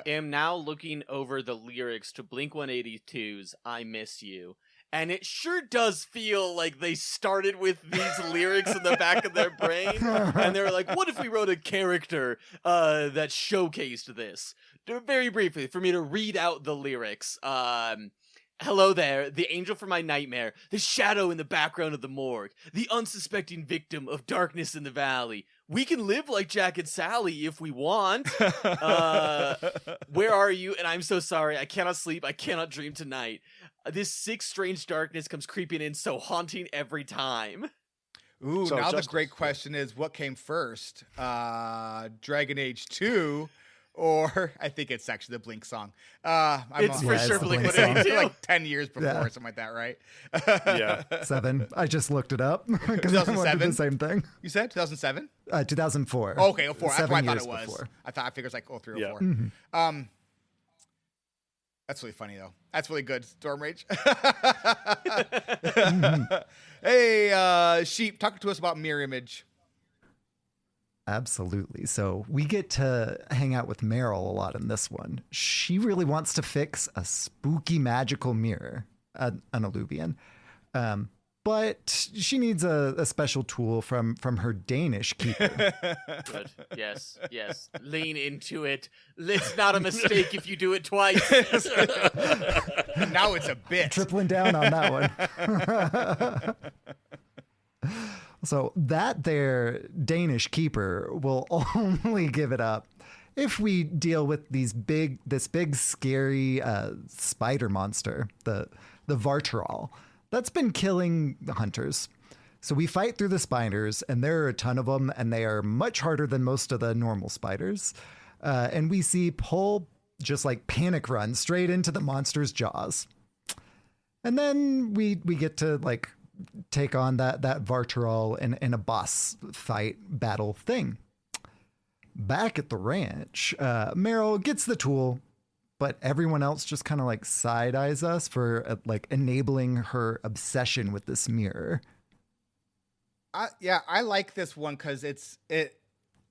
am now looking over the lyrics to Blink-182's "I Miss You." And it sure does feel like they started with these lyrics in the back of their brain. And they were like, what if we wrote a character that showcased this? Very briefly, for me to read out the lyrics. Hello there, the angel from my nightmare, the shadow in the background of the morgue, the unsuspecting victim of darkness in the valley. We can live like Jack and Sally if we want. Where are you? And I'm so sorry. I cannot sleep. I cannot dream tonight. This sick, strange darkness comes creeping in, so haunting every time. Ooh, so now the great question is, what came first? Dragon Age 2, or I think it's actually the Blink song. It's for sure Blink-182. Like 10 years before, or something like that, right? Yeah. 7. I just looked it up. 2007? The same thing. You said 2007? 2004. Okay, 04. That's what I thought it was. Before. I figured it was like 03 or 04. Mm-hmm. That's really funny, though. That's really good, Storm Rage. Mm-hmm. Hey, Sheep, talk to us about Mirror Image. Absolutely. So we get to hang out with Meryl a lot in this one. She really wants to fix a spooky magical mirror, an Alluvian. But she needs a special tool from her Danish keeper. Good. Yes. Lean into it. It's not a mistake if you do it twice. Now it's a bit. Tripling down on that one. So that their Danish keeper will only give it up if we deal with this big scary spider monster, the Vartaral. That's been killing the hunters. So we fight through the spiders, and there are a ton of them, and they are much harder than most of the normal spiders. And we see Pol just like panic run straight into the monster's jaws. And then we get to like take on that Vartaral in a boss fight battle thing. Back at the ranch, Meryl gets the tool, but everyone else just kind of like side eyes us for like enabling her obsession with this mirror. I like this one because I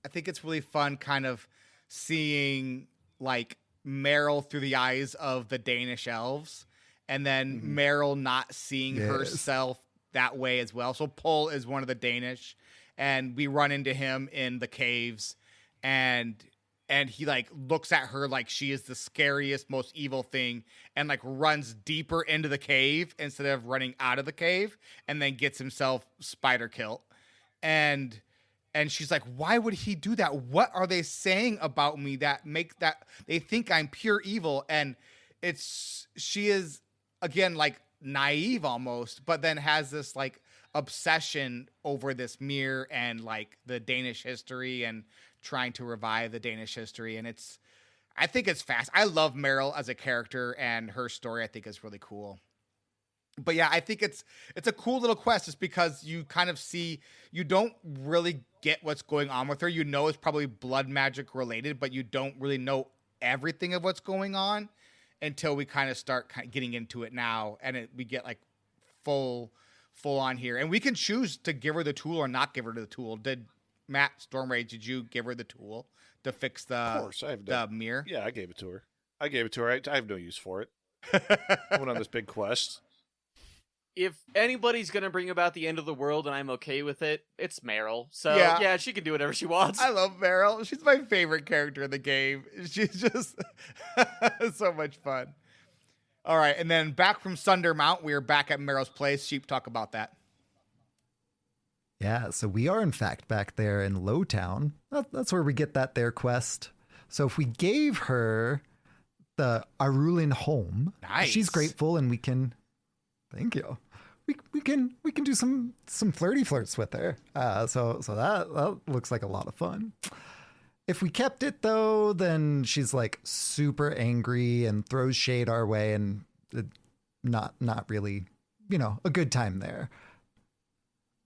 think it's really fun kind of seeing like Meryl through the eyes of the Danish elves, and then Meryl not seeing herself that way as well. So Pol is one of the Danish, and we run into him in the caves, and he like looks at her like she is the scariest, most evil thing, and like runs deeper into the cave instead of running out of the cave, and then gets himself spider killed. And she's like, why would he do that? What are they saying about me that make that they think I'm pure evil? And she is again like naive almost, but then has this like obsession over this mirror and like the Danish history and trying to revive the Danish history. And I think it's fast. I love Meryl as a character, and her story I think is really cool. But yeah, I think it's a cool little quest just because you kind of see, you don't really get what's going on with her. You know it's probably blood magic related, but you don't really know everything of what's going on until we kind of start getting into it now, and we get like full on here. And we can choose to give her the tool or not give her the tool. Did Matt Stormrage, did you give her the tool to fix the mirror? Yeah, I gave it to her. I have no use for it. I went on this big quest. if anybody's gonna bring about the end of the world and I'm okay with it, it's Meryl. So Yeah. yeah, she can do whatever she wants. I love Meryl. She's my favorite character in the game. She's just so much fun. All right, and then back from Sundermount, we are back at Meryl's place. Sheep, talk about that. Yeah, so we are in fact back there in Lowtown. That's where we get that there quest. So if we gave her the Arulin home, Nice. she's grateful, and we can. Thank you. We can do some flirty flirts with her. So that looks like a lot of fun. If we kept it though, then she's like super angry and throws shade our way, and not really, a good time there.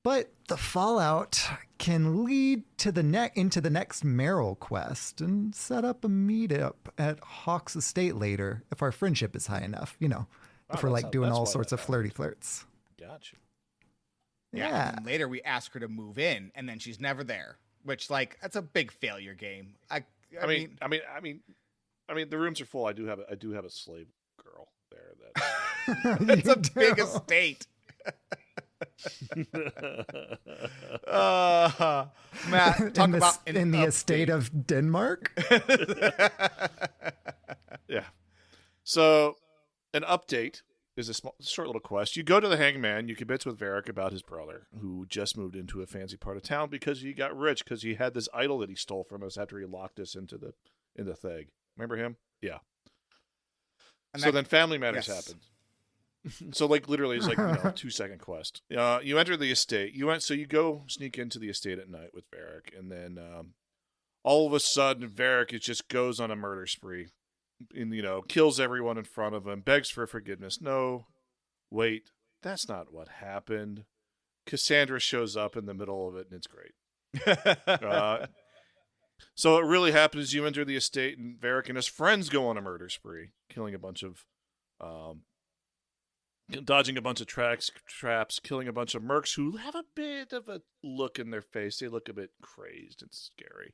But the fallout can lead to into the next Meryl quest and set up a meetup at Hawk's estate later if our friendship is high enough, if we're like doing all sorts of flirty flirts. Gotcha. Yeah. And then later we ask her to move in, and then she's never there, which that's a big failure game. I mean, the rooms are full. I do have a slave girl there. That it's a big estate. Matt, talk about in the estate of Denmark. Yeah. So, an update is a short little quest. You go to the Hangman. You convince with Varric about his brother, who just moved into a fancy part of town because he got rich because he had this idol that he stole from us after he locked us into the Theg. Remember him? Yeah. And so then Family Matters happened. So literally it's 2-second quest. You enter the estate. You go sneak into the estate at night with Varric, and then all of a sudden Varric just goes on a murder spree, and kills everyone in front of him, begs for forgiveness. No, wait, that's not what happened. Cassandra shows up in the middle of it, and it's great. So what really happens is you enter the estate, and Varric and his friends go on a murder spree, killing a bunch of dodging a bunch of traps, killing a bunch of mercs who have a bit of a look in their face. They look a bit crazed and scary.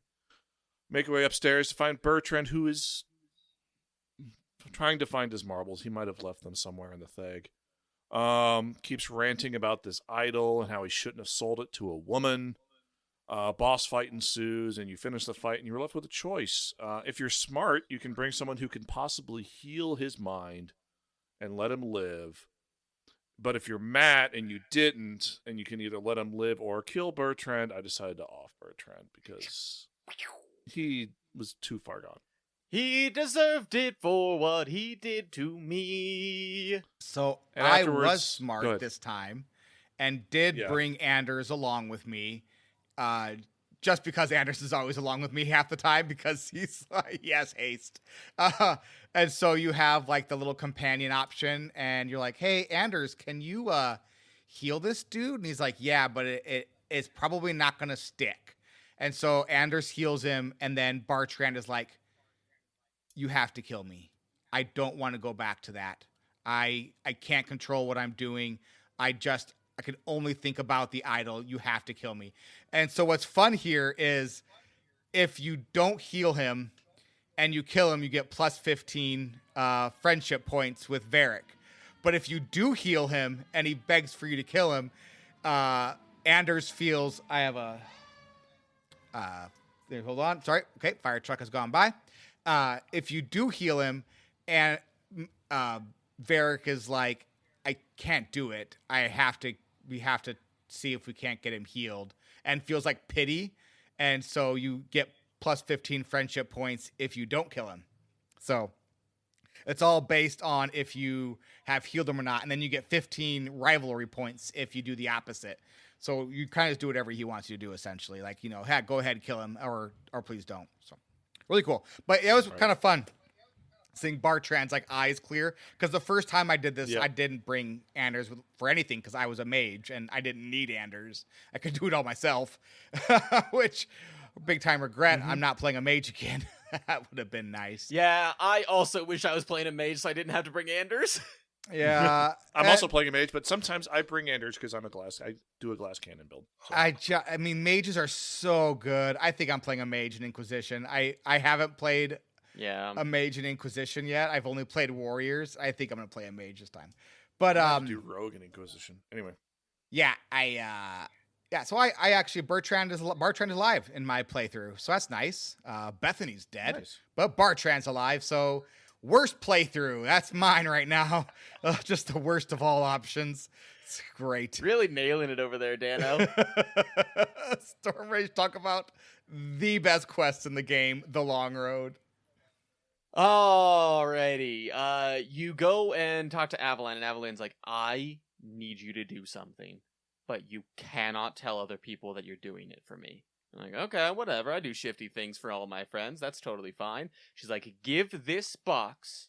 Make our way upstairs to find Bertrand, who is trying to find his marbles. He might have left them somewhere in the Theg. Keeps ranting about this idol and how he shouldn't have sold it to a woman. Boss fight ensues, and you finish the fight, and you're left with a choice. If you're smart, you can bring someone who can possibly heal his mind and let him live. But if you're Matt and you didn't, and you can either let him live or kill Bertrand, I decided to off Bertrand because he was too far gone. He deserved it for what he did to me. So I was smart this time and did bring Anders along with me. Just because Anders is always along with me half the time because he has haste. And so you have the little companion option, and you're like, hey, Anders, can you heal this dude? And he's like, yeah, but it's probably not going to stick. And so Anders heals him, and then Bertrand is like, you have to kill me. I don't want to go back to that. I can't control what I'm doing. I can only think about the idol. You have to kill me. And so what's fun here is if you don't heal him and you kill him, you get plus 15 friendship points with Varric. But if you do heal him and he begs for you to kill him, Anders feels... I have a... hold on. Sorry. Okay, fire truck has gone by. If you do heal him and Varric is like, I can't do it. We have to see if we can't get him healed, and feels like pity. And so you get plus 15 friendship points if you don't kill him. So it's all based on if you have healed him or not. And then you get 15 rivalry points if you do the opposite. So you kind of just do whatever he wants you to do, essentially. Go ahead, kill him, or please don't. So really cool. But it was kind of fun seeing Bertrand's eyes clear, because the first time I did this, I didn't bring Anders for anything because I was a mage and I didn't need Anders. I could do it all myself, which big time regret. I'm not playing a mage again. That would have been nice. Yeah, I also wish I was playing a mage so I didn't have to bring Anders. Yeah, I'm also playing a mage, but sometimes I bring Anders because I do a glass cannon build. So. I mean, mages are so good. I think I'm playing a mage in Inquisition. I haven't played a mage in Inquisition yet. I've only played warriors. I think I'm going to play a mage this time. But do Rogue and Inquisition anyway. Yeah, so I actually Bertrand is alive in my playthrough, so that's nice. Bethany's dead, Nice. but Bartrand's alive, so worst playthrough. That's mine right now. Just the worst of all options. It's great. Really nailing it over there, Dano. Storm Rage, talk about the best quest in the game, The Long Road. Alrighty. You go and talk to Avalanche, and Avalane's like, I need you to do something, but you cannot tell other people that you're doing it for me. I'm like, okay, whatever. I do shifty things for all of my friends. That's totally fine. She's like, give this box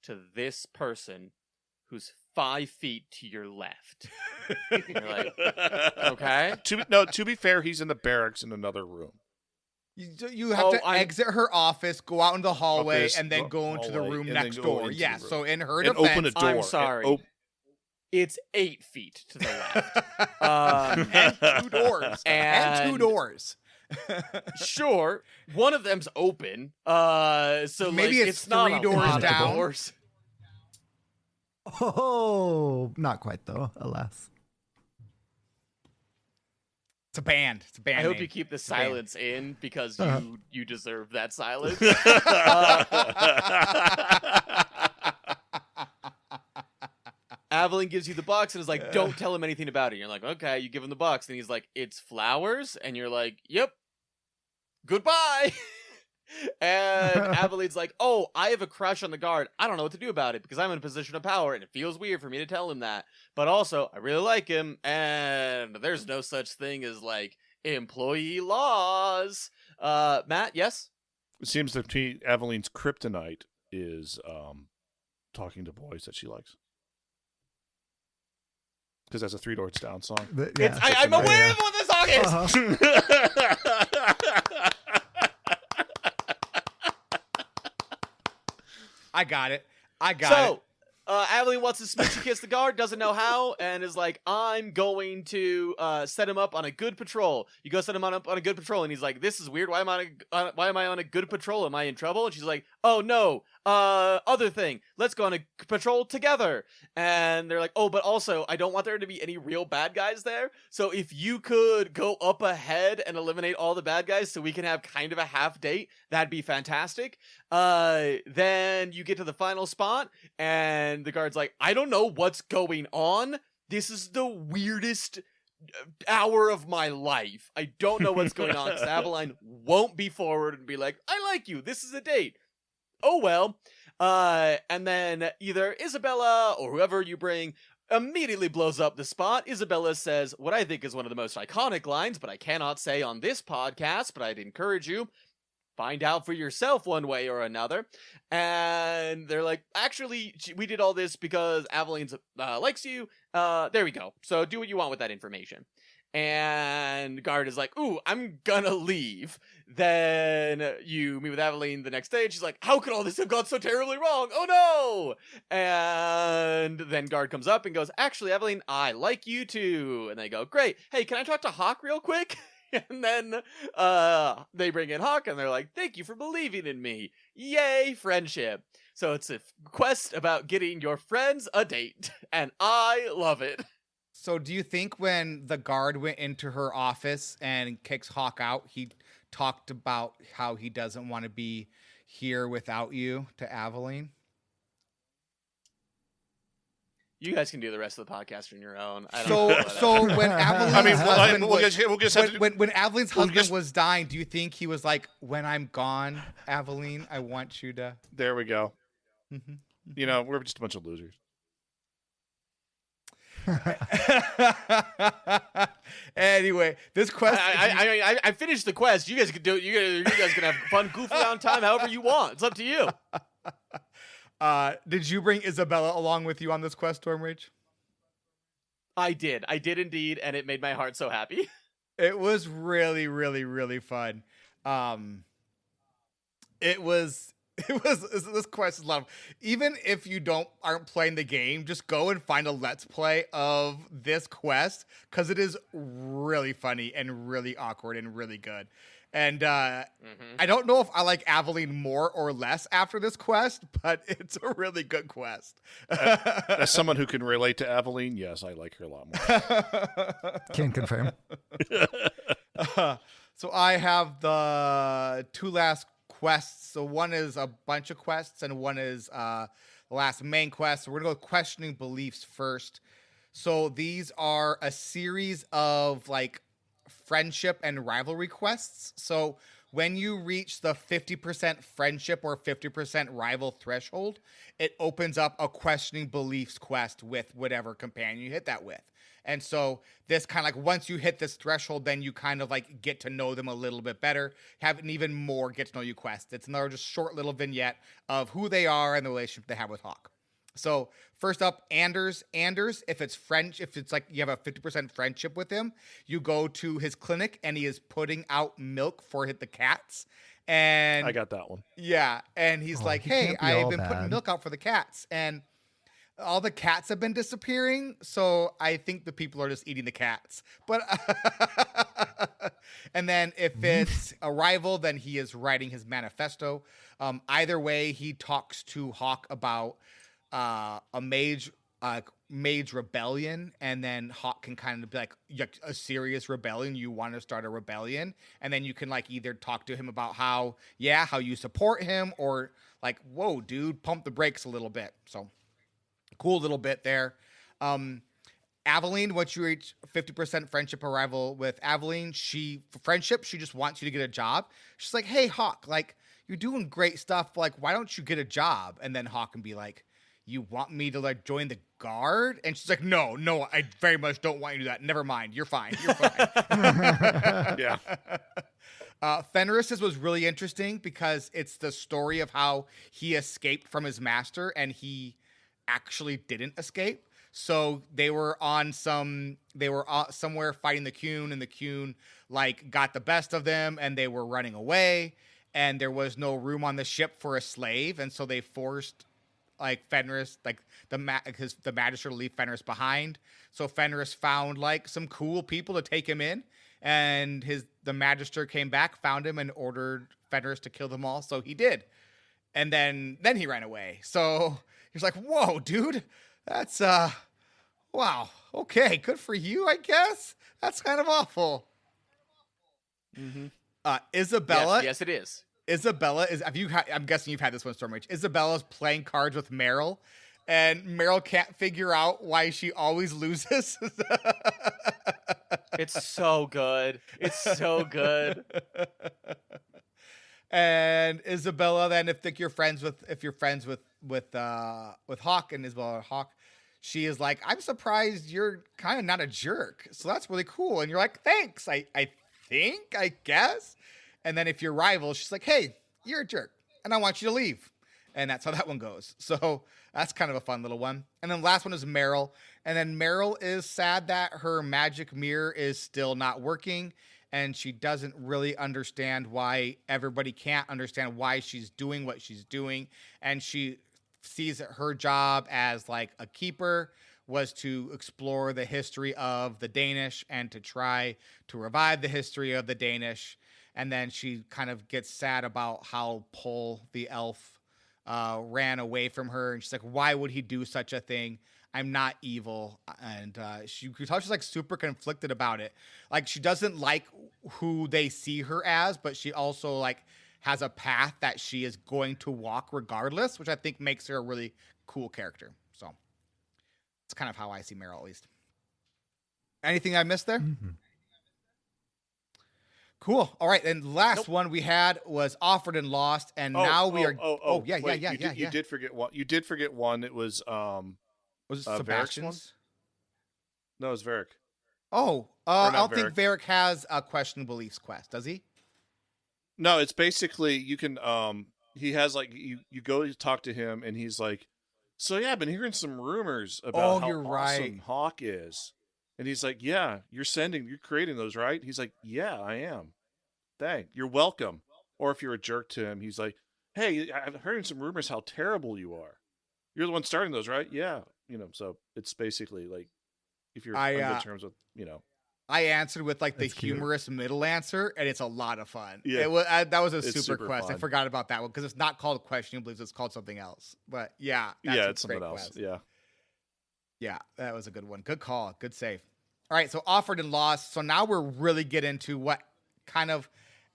to this person who's 5 feet to your left. And you're like, okay. To be fair, he's in the barracks in another room. You have to exit her office, go out in the hallway, and then go into the room next door. Yeah, so in her defense, open a door. I'm sorry. It's 8 feet to the left. And 2 doors. And 2 doors. Sure, one of them's open. So maybe like, it's not 3 a doors lot of down. doors. Oh, not quite though, alas. It's a band. I hope you keep the silence in because you deserve that silence. Aveline gives you the box and is like, don't tell him anything about it. You're like, okay, you give him the box. And he's like, it's flowers. And you're like, yep. Goodbye. And Aveline's like, oh, I have a crush on the guard. I don't know what to do about it because I'm in a position of power and it feels weird for me to tell him that. But also, I really like him and there's no such thing as like employee laws. Matt, yes? It seems that Aveline's kryptonite is talking to boys that she likes. Because that's a 3 Doors Down song. I'm aware of what the song is! I got it. So, Aveline wants to smushy kiss the guard, doesn't know how, and is like, I'm going to set him up on a good patrol. You go set him up on a good patrol, and he's like, this is weird. Why am I on a good patrol? Am I in trouble? And she's like, oh no, other thing. Let's go on a patrol together. And they're like, oh, but also, I don't want there to be any real bad guys there. So if you could go up ahead and eliminate all the bad guys so we can have kind of a half date, that'd be fantastic. Then you get to the final spot, and the guard's like, I don't know what's going on. This is the weirdest hour of my life. I don't know what's going on because Aveline won't be forward and be like, I like you. This is a date. Oh, well. And then either Isabella or whoever you bring immediately blows up the spot. Isabella says what I think is one of the most iconic lines, but I cannot say on this podcast, but I'd encourage you. Find out for yourself one way or another. And they're like, actually, we did all this because Aveline likes you. There we go. So do what you want with that information. And Guard is like, ooh, I'm gonna leave. Then you meet with Aveline the next day, and she's like, how could all this have gone so terribly wrong? Oh no! And then Guard comes up and goes, actually, Aveline, I like you too. And they go, great. Hey, can I talk to Hawk real quick? And then they bring in Hawk, and they're like, thank you for believing in me. Yay, friendship. So it's a quest about getting your friends a date, and I love it. So do you think when the guard went into her office and kicks Hawk out, he talked about how he doesn't want to be here without you to Aveline? You guys can do the rest of the podcast on your own. So when when Aveline's husband was dying, do you think he was like, when I'm gone, Aveline, I want you to... There we go. You know, we're just a bunch of losers. Anyway, this quest. I finished the quest. You guys can do it. You guys can have fun, goof around time, however you want. It's up to you. Did you bring Isabella along with you on this quest, Stormrage? I did indeed, and it made my heart so happy. It was really, really, really fun. This quest is a lot of, even if you aren't playing the game, just go and find a let's play of this quest because it is really funny and really awkward and really good. And I don't know if I like Aveline more or less after this quest, but it's a really good quest. As someone who can relate to Aveline, yes, I like her a lot more. Can confirm. So I have the two last quests. So one is a bunch of quests, and one is the last main quest. So we're gonna go with questioning beliefs first. So these are a series of like friendship and rivalry quests. So when you reach the 50% friendship or 50% rival threshold, it opens up a questioning beliefs quest with whatever companion you hit that with. And so this kind of like, once you hit this threshold, then you kind of like get to know them a little bit better, have an even more get to know you quest. It's another just short little vignette of who they are and the relationship they have with Hawk. So first up, Anders. Anders, if it's French, if it's like you have a 50% friendship with him, you go to his clinic and he is putting out milk for the cats. And I got that one. Yeah. And he's like, hey, I've been putting milk out for the cats. And all the cats have been disappearing. So I think the people are just eating the cats. But and then if it's a rival, then he is writing his manifesto. Either way, he talks to Hawk about a mage rebellion, and then Hawk can kind of be like a serious rebellion. You want to start a rebellion, and then you can like either talk to him about how you support him, or like, whoa, dude, pump the brakes a little bit. So cool little bit there. Aveline, once you reach 50% friendship arrival with Aveline, she just wants you to get a job. She's like, hey, Hawk, like, you're doing great stuff. Like, why don't you get a job? And then Hawk can be like, you want me to like join the guard? And she's like, no, I very much don't want you to do that. Never mind. You're fine. Yeah. Fenris's was really interesting because it's the story of how he escaped from his master, and he actually didn't escape. So they were somewhere fighting the Qun, and the Qun like got the best of them, and they were running away, and there was no room on the ship for a slave. And so they forced like Fenris, like the magistrate to leave Fenris behind. So Fenris found like some cool people to take him in, and the magistrate came back, found him, and ordered Fenris to kill them all. So he did, and then he ran away. So he's like, "Whoa, dude, that's wow, okay, good for you, I guess. That's kind of awful." Mm-hmm. Isabella, yes, it is. Isabella is. I'm guessing you've had this one, Stormrage. Isabella's playing cards with Meryl, and Meryl can't figure out why she always loses. It's so good. It's so good. And Isabella, then if you're friends with Hawk, and Isabella Hawk, she is like, I'm surprised you're kind of not a jerk. So that's really cool. And you're like, thanks. I guess. And then if you're rival, she's like, hey, you're a jerk, and I want you to leave. And that's how that one goes. So that's kind of a fun little one. And then the last one is Meryl. And then Meryl is sad that her magic mirror is still not working, and she doesn't really understand why everybody can't understand why she's doing what she's doing. And she sees that her job as like a keeper was to explore the history of the Danish and to try to revive the history of the Danish. And then she kind of gets sad about how Pol, the elf, ran away from her. And she's like, why would he do such a thing? I'm not evil. And she's like super conflicted about it. Like, she doesn't like who they see her as, but she also like has a path that she is going to walk regardless, which I think makes her a really cool character. So it's kind of how I see Meryl, at least. Anything I missed there? Mm-hmm. Cool. All right. And the last one we had was Offered and Lost, and now we are. Wait, you did forget one. You did forget one. It was it Sebastian's? No, it was Varric. Oh, I don't think Varric has a questioning beliefs quest, does he? No, it's basically you can. He has like you go to talk to him, and he's like, so yeah, I've been hearing some rumors about how awesome Hawk is. And he's like, yeah, you're creating those, right? He's like, yeah, I am. Thanks. You're welcome. Or if you're a jerk to him, he's like, hey, I've heard some rumors how terrible you are. You're the one starting those, right? Yeah. So it's basically like, if you're on good terms with, I answered with like the That's cute. humorous middle answer, and it's a lot of fun. Yeah. That was a It's super super quest. I fun. forgot about that one because it's not called Questionables, it's called something else. But yeah, that's Yeah, a it's something great else. quest. Yeah. Yeah, that was a good one. Good call. Good save. All right, so offered and lost. So now we're really get into what kind of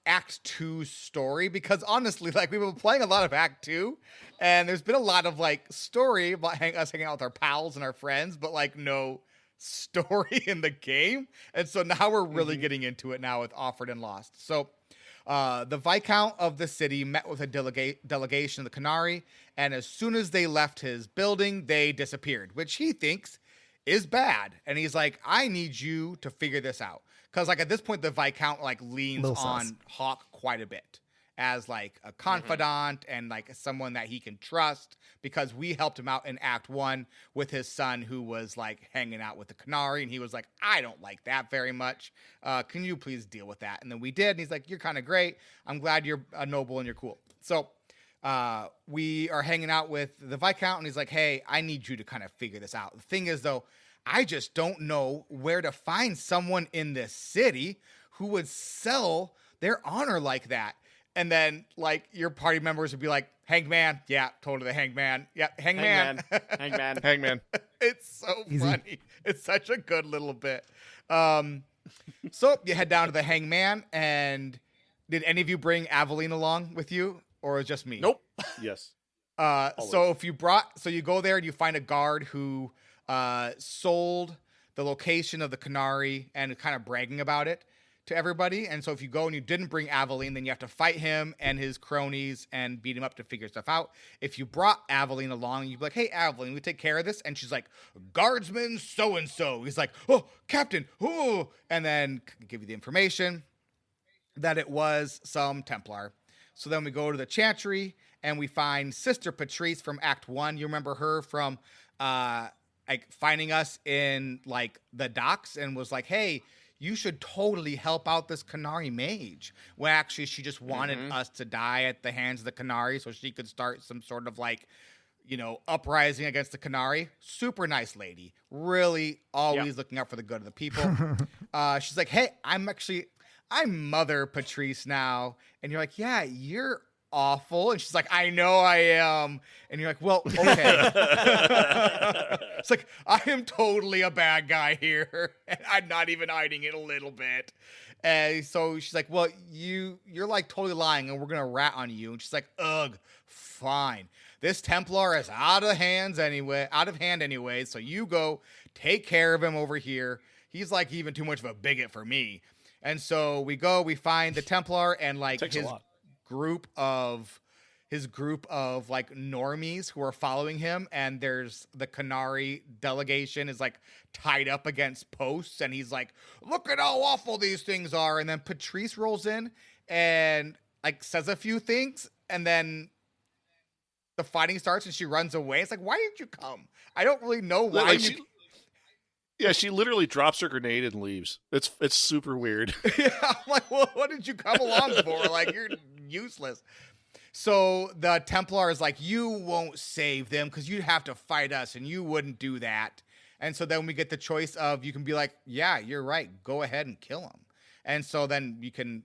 Act 2 story, because honestly, like we've been playing a lot of Act 2, and there's been a lot of like story about us hanging out with our pals and our friends, but like no story in the game. And so now we're really getting into it now with offered and lost. So the Viscount of the city met with a delegation of the Canary, and as soon as they left his building, they disappeared, which he thinks is bad. And he's like, I need you to figure this out. Because like at this point, the Viscount like leans Little on sus. Hawk quite a bit as like a confidant and like someone that he can trust, because we helped him out in Act 1 with his son who was like hanging out with the Canary, and he was like, I don't like that very much. Can you please deal with that? And then we did, and he's like, you're kind of great. I'm glad you're a noble and you're cool. So we are hanging out with the Viscount, and he's like, hey, I need you to kind of figure this out. The thing is, though, I just don't know where to find someone in this city who would sell their honor like that. And then, like, your party members would be like, Hangman. Yeah, totally the Hangman. Yeah, Hangman. Hangman. Hangman. It's so Easy. funny. It's such a good little bit. So you head down to the Hangman, and did any of you bring Aveline along with you, or just me? Nope. Yes. So you go there and you find a guard who sold the location of the Canary and kind of bragging about it to everybody. And so if you go and you didn't bring Aveline, then you have to fight him and his cronies and beat him up to figure stuff out. If you brought Aveline along, you'd be like, hey, Aveline, we take care of this. And she's like, guardsman so-and-so. He's like, oh, Captain, oh. And then give you the information that it was some Templar. So then we go to the Chantry and we find Sister Patrice from Act 1. You remember her from like finding us in like the docks and was like, hey, you should totally help out this Canary mage. Well, actually, she just wanted us to die at the hands of the Canary so she could start some sort of like, you know, uprising against the Canary. Super nice lady. Really always looking out for the good of the people. She's like, hey, I'm Mother Patrice now. And you're like, yeah, you're awful. And she's like, I know I am. And you're like, well, okay. It's like, I am totally a bad guy here. And I'm not even hiding it a little bit. And so she's like, well, you're like totally lying and we're going to rat on you. And she's like, ugh, fine. This Templar is out of hand anyway. So you go take care of him over here. He's like even too much of a bigot for me. And so we find the Templar and like his group of like normies who are following him, and there's the Canary delegation is like tied up against posts, and he's like, look at how awful these things are. And then Patrice rolls in and like says a few things, and then the fighting starts and she runs away. It's like, why did you come? I don't really know why. She literally drops her grenade and leaves. It's super weird. Yeah, I'm like, well, what did you come along for? Like, you're useless. So the Templar is like, you won't save them because you'd have to fight us, and you wouldn't do that. And so then we get the choice of, you can be like, yeah, you're right. Go ahead and kill him. And so then you can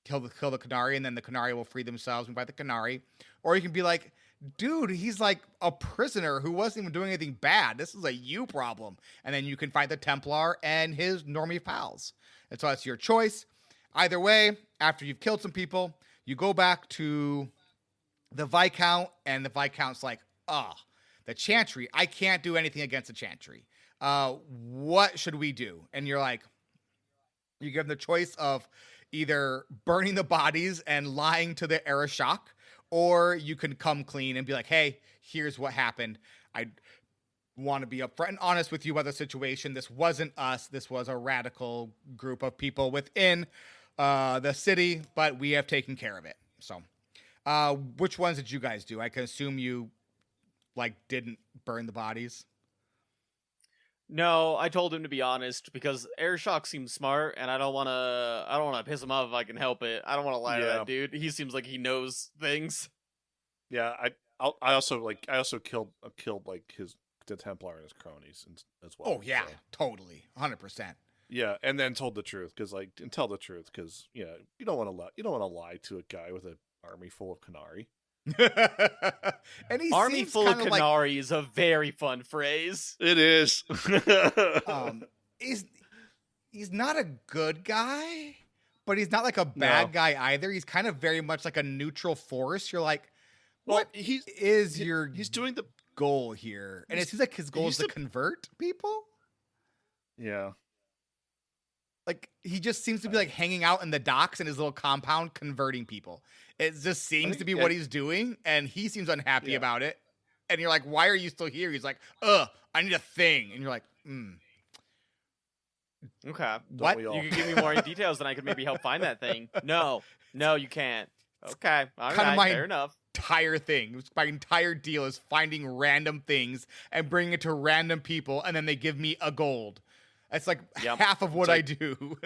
kill the Canary, and then the Canary will free themselves and fight the Canary. Or you can be like, dude, he's like a prisoner who wasn't even doing anything bad. This is a you problem. And then you can fight the Templar and his normie pals. And so that's your choice. Either way, after you've killed some people, you go back to the Viscount, and the Viscount's like, the Chantry, I can't do anything against the Chantry. What should we do? And you're like, you give them the choice of either burning the bodies and lying to the Arishok, or you can come clean and be like, hey, here's what happened. I want to be upfront and honest with you about the situation. This wasn't us. This was a radical group of people within the city, but we have taken care of it. So which ones did you guys do? I can assume you like didn't burn the bodies. No, I told him to be honest because Airshok seems smart, and I don't want to piss him off if I can help it. I don't want to lie to that dude. He seems like he knows things. Yeah, I also killed like the Templar and his cronies as well. Oh yeah, totally, 100%. Yeah, and then told the truth and tell the truth because you don't want to lie to a guy with an army full of Canary. And he Army seems full of kind Canary is a very fun phrase. It is. He's not a good guy, but he's not like a bad guy either. He's kind of very much like a neutral force. You're like, what he's doing the goal here? And it seems like his goal is to convert people. Yeah. Like, he just seems to be like hanging out in the docks in his little compound converting people. It just seems to be what he's doing, and he seems unhappy about it. And you're like, why are you still here? He's like, I need a thing. And you're like, Okay. What? You could give me more details, then I could maybe help find that thing. No, you can't. Okay, all right, fair enough. Entire thing, my entire deal is finding random things and bringing it to random people, and then they give me a gold. That's like half of what I do.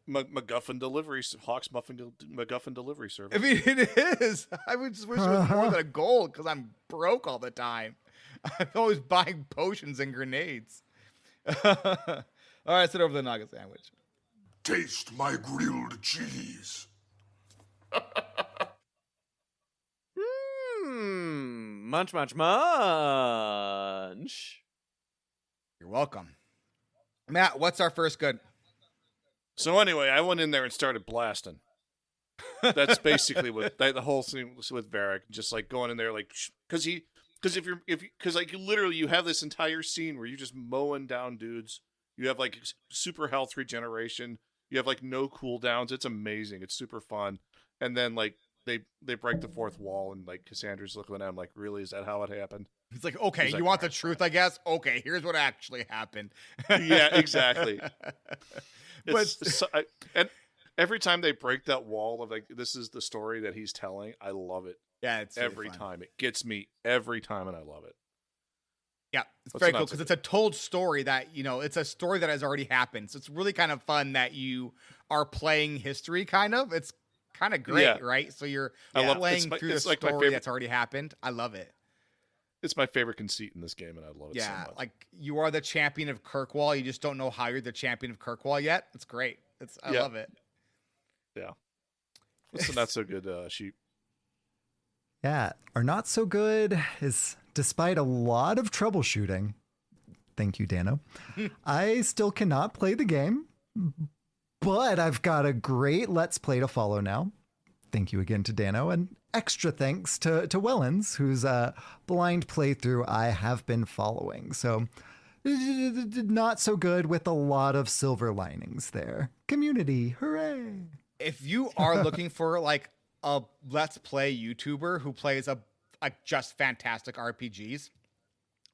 MacGuffin delivery, Hawk's MacGuffin delivery service. I mean, it is. I would just wish it was more than a gold because I'm broke all the time. I'm always buying potions and grenades. All right, sit over the nugget sandwich. Taste my grilled cheese. Munch, munch, munch. You're welcome. Matt, what's our first good? So anyway, I went in there and started blasting. That's basically what the whole thing was with Varric. Just like going in there, like because you have this entire scene where you're just mowing down dudes. You have like super health regeneration. You have like no cooldowns. It's amazing. It's super fun. And then like they break the fourth wall, and like Cassandra's looking at him like, really, is that how it happened? He's like, okay, you want the truth, I guess? Okay, here's what actually happened. Yeah, exactly. And every time they break that wall of like, this is the story that he's telling, I love it. Yeah, it's every time. It gets me every time, and I love it. Yeah, it's very cool because it's a told story that, it's a story that has already happened. So it's really kind of fun that you are playing history, kind of. It's kind of great, right? So you're playing through the story that's already happened. I love it. It's my favorite conceit in this game, and I love it so much. Like you are the champion of Kirkwall. You just don't know how you're the champion of Kirkwall yet. It's great. I love it. Yeah. What's the not so good sheep? Yeah, our not so good is, despite a lot of troubleshooting, thank you, Dano, I still cannot play the game, but I've got a great Let's Play to follow now. Thank you again to Dano, and extra thanks to Wellens, whose blind playthrough I have been following. So not so good with a lot of silver linings there. Community, hooray! If you are looking for like a Let's Play YouTuber who plays a just fantastic RPGs,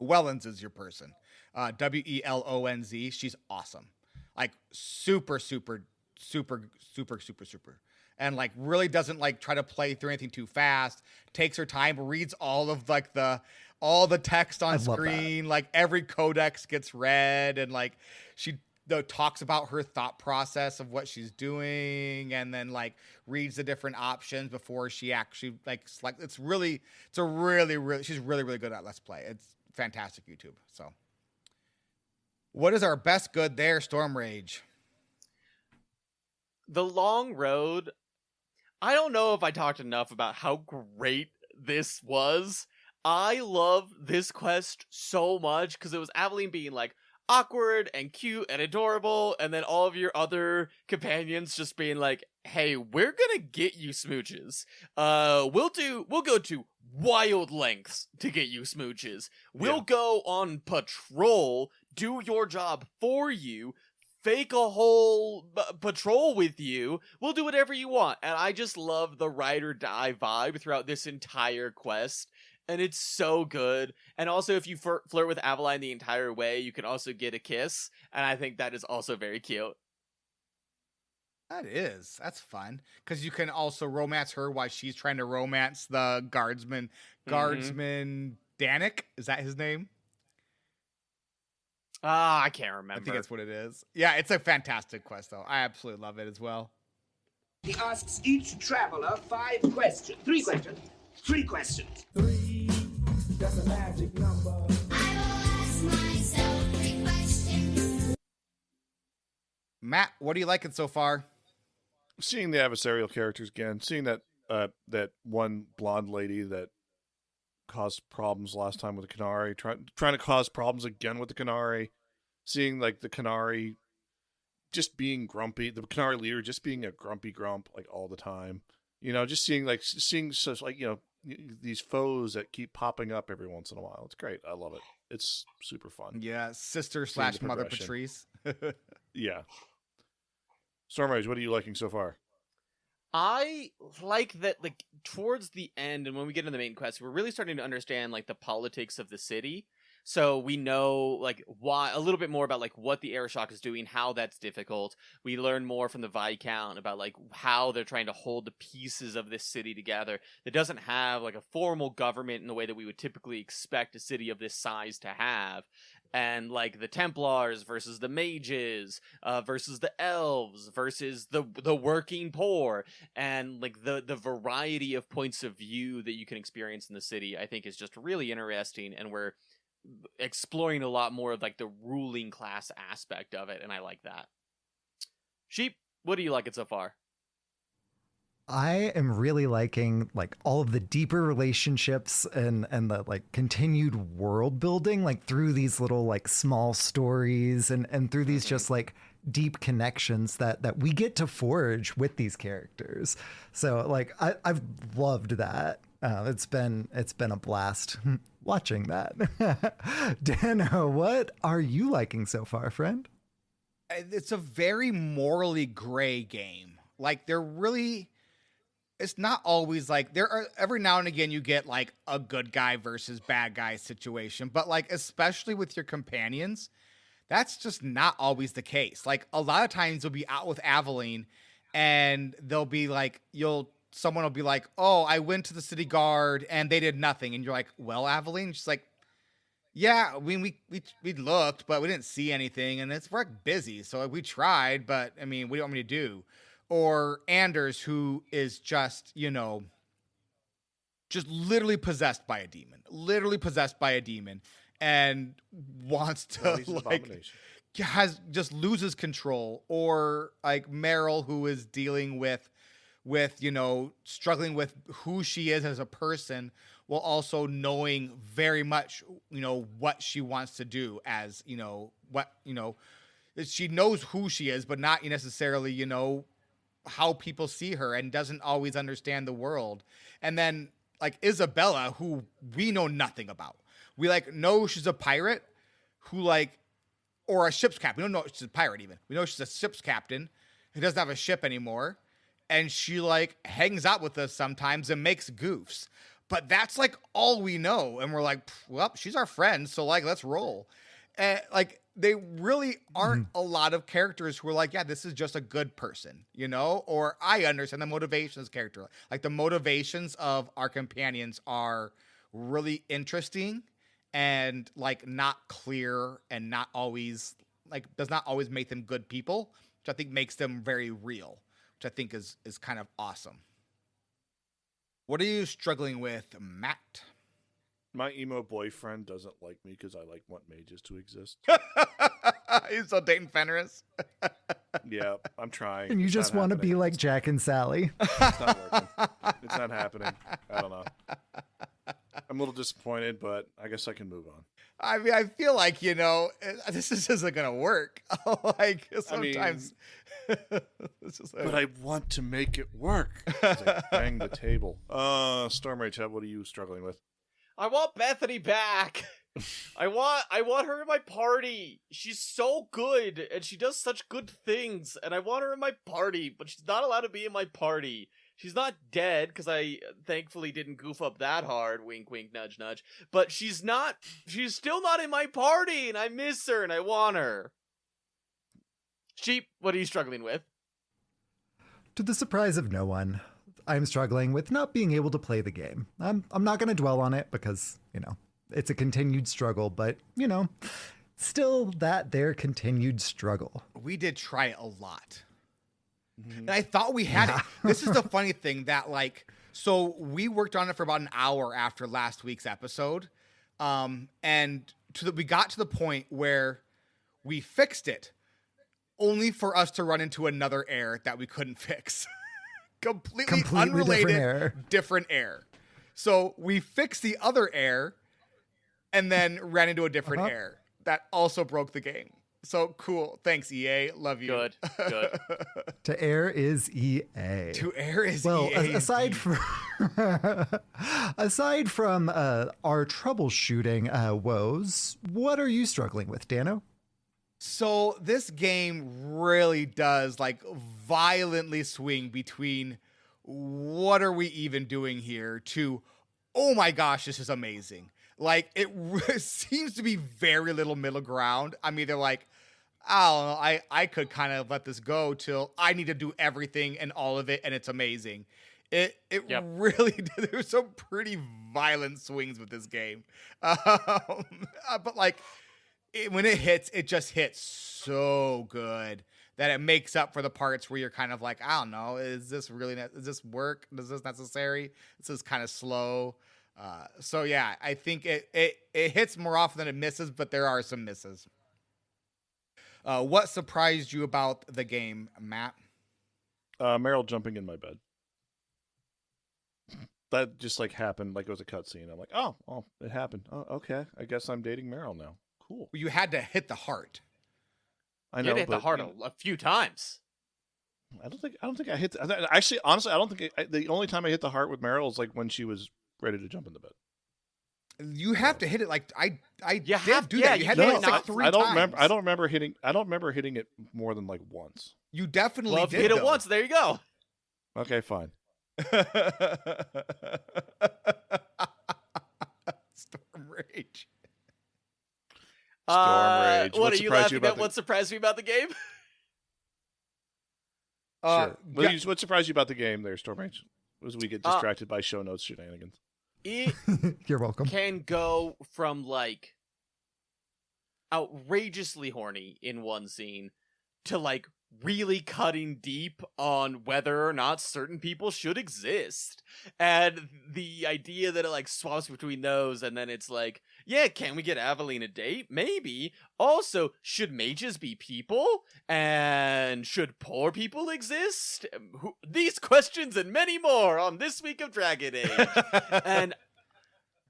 Wellens is your person. Welonz. She's awesome. Like super, super, super, super, super, super. And like really doesn't like try to play through anything too fast. Takes her time, reads all of like all the text on screen. Like every codex gets read, and like she talks about her thought process of what she's doing, and then like reads the different options before she actually like select. She's really good at Let's Play. It's fantastic YouTube. So what is our best good there, Storm Rage? The Long Road. I don't know if I talked enough about how great this was. I love this quest so much because it was Aveline being like awkward and cute and adorable, and then all of your other companions just being like, hey, we're gonna get you smooches. We'll go to wild lengths to get you smooches. We'll go on patrol, do your job for you, fake a whole patrol with you. We'll do whatever you want. And I just love the ride or die vibe throughout this entire quest. And it's so good. And also, if you flirt with Aveline the entire way, you can also get a kiss. And I think that is also very cute. That's fun. Because you can also romance her while she's trying to romance the guardsman. Danik? Is that his name? I can't remember. I think that's what it is. Yeah, it's a fantastic quest, though. I absolutely love it as well. He asks each traveler 5 questions. 3 questions. 3 questions. 3, that's a magic number. I will ask myself 3 questions. Matt, what are you liking so far? Seeing the adversarial characters again, seeing that that one blonde lady that caused problems last time with the Canary, trying to cause problems again with the Canary, seeing like the Canary just being grumpy, the Canary leader just being a grumpy grump like all the time. Just seeing such like, these foes that keep popping up every once in a while. It's great. I love it. It's super fun. Yeah, sister / mother Patrice. Yeah. Stormrage, what are you liking so far? I like that, like, towards the end, and when we get into the main quest, we're really starting to understand, like, the politics of the city. So we know, like, a little bit more about, like, what the air shock is doing, how that's difficult. We learn more from the Viscount about, like, how they're trying to hold the pieces of this city together. That doesn't have, like, a formal government in the way that we would typically expect a city of this size to have. And, like, the Templars versus the mages, versus the elves, versus the working poor, and, like, the variety of points of view that you can experience in the city, I think is just really interesting, and we're exploring a lot more of, like, the ruling class aspect of it, and I like that. Sheep, what do you like it so far? I am really liking like all of the deeper relationships and the like continued world building, like through these little like small stories and through these just like deep connections that we get to forge with these characters. So like I've loved that. It's been a blast watching that. Dano, what are you liking so far, friend? It's a very morally gray game. Like it's not always like there are every now and again you get like a good guy versus bad guy situation, but like especially with your companions, that's just not always the case. Like a lot of times you'll be out with Aveline and they'll be like someone will be like, "Oh, I went to the city guard and they did nothing." And you're like, "Well, Aveline?" She's like, "Yeah, we looked, but we didn't see anything and we're like busy. So like, we tried, but I mean, what do you want me to do?" Or Anders, who is just literally possessed by a demon, and wants to loses control. Or like Meryl, who is dealing with struggling with who she is as a person, while also knowing very much what she wants to do as she knows who she is, but not necessarily how people see her, and doesn't always understand the world. And then like Isabella, who we know nothing about. We like know she's a pirate or a ship's captain. We don't know she's a pirate even. We know she's a ship's captain who doesn't have a ship anymore. And she like hangs out with us sometimes and makes goofs. But that's like all we know. And we're like, well, she's our friend. So like, let's roll. And like, they really aren't a lot of characters who are like, yeah, this is just a good person, or I understand the motivations character. Like the motivations of our companions are really interesting and like not clear and not always does not always make them good people, which I think makes them very real, which I think is kind of awesome. What are you struggling with, Matt? My emo boyfriend doesn't like me because I want mages to exist. He's so Dayton Fenris. Yeah, I'm trying. And you just want to be like Jack and Sally. It's not working. It's not happening. I don't know. I'm a little disappointed, but I guess I can move on. I mean, I feel like, this just isn't going to work. Like, sometimes. But I want to make it work. As I bang the table. Stormrage, what are you struggling with? I want Bethany back. I want her in my party. She's so good and she does such good things, and I want her in my party, but she's not allowed to be in my party. She's not dead because I thankfully didn't goof up that hard. Wink, wink, nudge, nudge. But she's still not in my party, and I miss her and I want her. Sheep, what are you struggling with? To the surprise of no one, I'm struggling with not being able to play the game. I'm not going to dwell on it because, it's a continued struggle, but, still their continued struggle. We did try it a lot. Mm-hmm. And I thought we had it. This is the funny thing that so we worked on it for about an hour after last week's episode. And we got to the point where we fixed it. only for us to run into another error that we couldn't fix. Completely unrelated, different error. So we fixed the other error and then ran into a different error that also broke the game. So cool. Thanks, EA. Love you. Good. To err is EA. To err is well, EA. Aside from our troubleshooting woes, what are you struggling with, Dano? So this game really does like violently swing between what are we even doing here to, oh my gosh, this is amazing. Like it seems to be very little middle ground. I'm either like, I don't know, I could kind of let this go till I need to do everything and all of it and it's amazing. It really, there's some pretty violent swings with this game. But like, when it hits, it just hits so good that it makes up for the parts where you're kind of like, I don't know, is this work? Is this necessary? This is kind of slow. So yeah, I think it hits more often than it misses, but there are some misses. What surprised you about the game, Matt? Meryl jumping in my bed. That just like happened, like it was a cutscene. I'm like, oh, it happened. Oh, okay. I guess I'm dating Meryl now. Cool. You had to hit the heart. I know. You had to hit the heart a few times. I don't think I hit. Actually, honestly, I don't think the only time I hit the heart with Meryl is like when she was ready to jump in the bed. You have to hit it like I did do that. You had to hit it like 3 times. I don't remember hitting it more than like once. You definitely did. Hit it once. There you go. Okay, fine. Storm rage. What are you laughing at? What surprised me about the game? Sure. What surprised you about the game there, Storm Rage? Was we get distracted by show notes shenanigans? You're welcome. Can go from like outrageously horny in one scene to like really cutting deep on whether or not certain people should exist. And the idea that it like swaps between those and then it's like, yeah, can we get Aveline a date? Maybe. Also, should mages be people? And should poor people exist? These questions and many more on this week of Dragon Age. And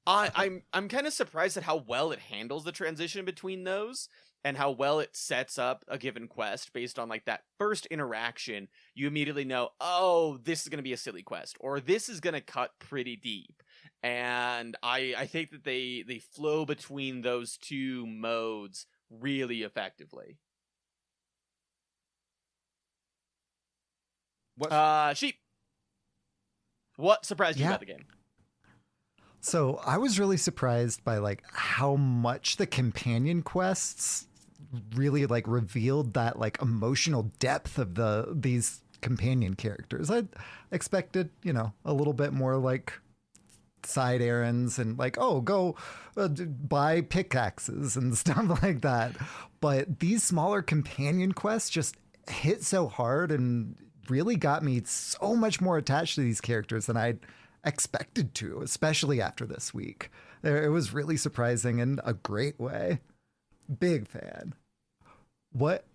I'm kind of surprised at how well it handles the transition between those and how well it sets up a given quest based on like that first interaction. You immediately know, oh, this is going to be a silly quest, or this is going to cut pretty deep. And I think that they flow between those two modes really effectively. Sheep. What surprised you about the game? So I was really surprised by like how much the companion quests really like revealed that like emotional depth of these companion characters. I expected, a little bit more like side errands and like, oh, go buy pickaxes and stuff like that. But these smaller companion quests just hit so hard and really got me so much more attached to these characters than I'd expected to, especially after this week. It was really surprising in a great way. Big fan. What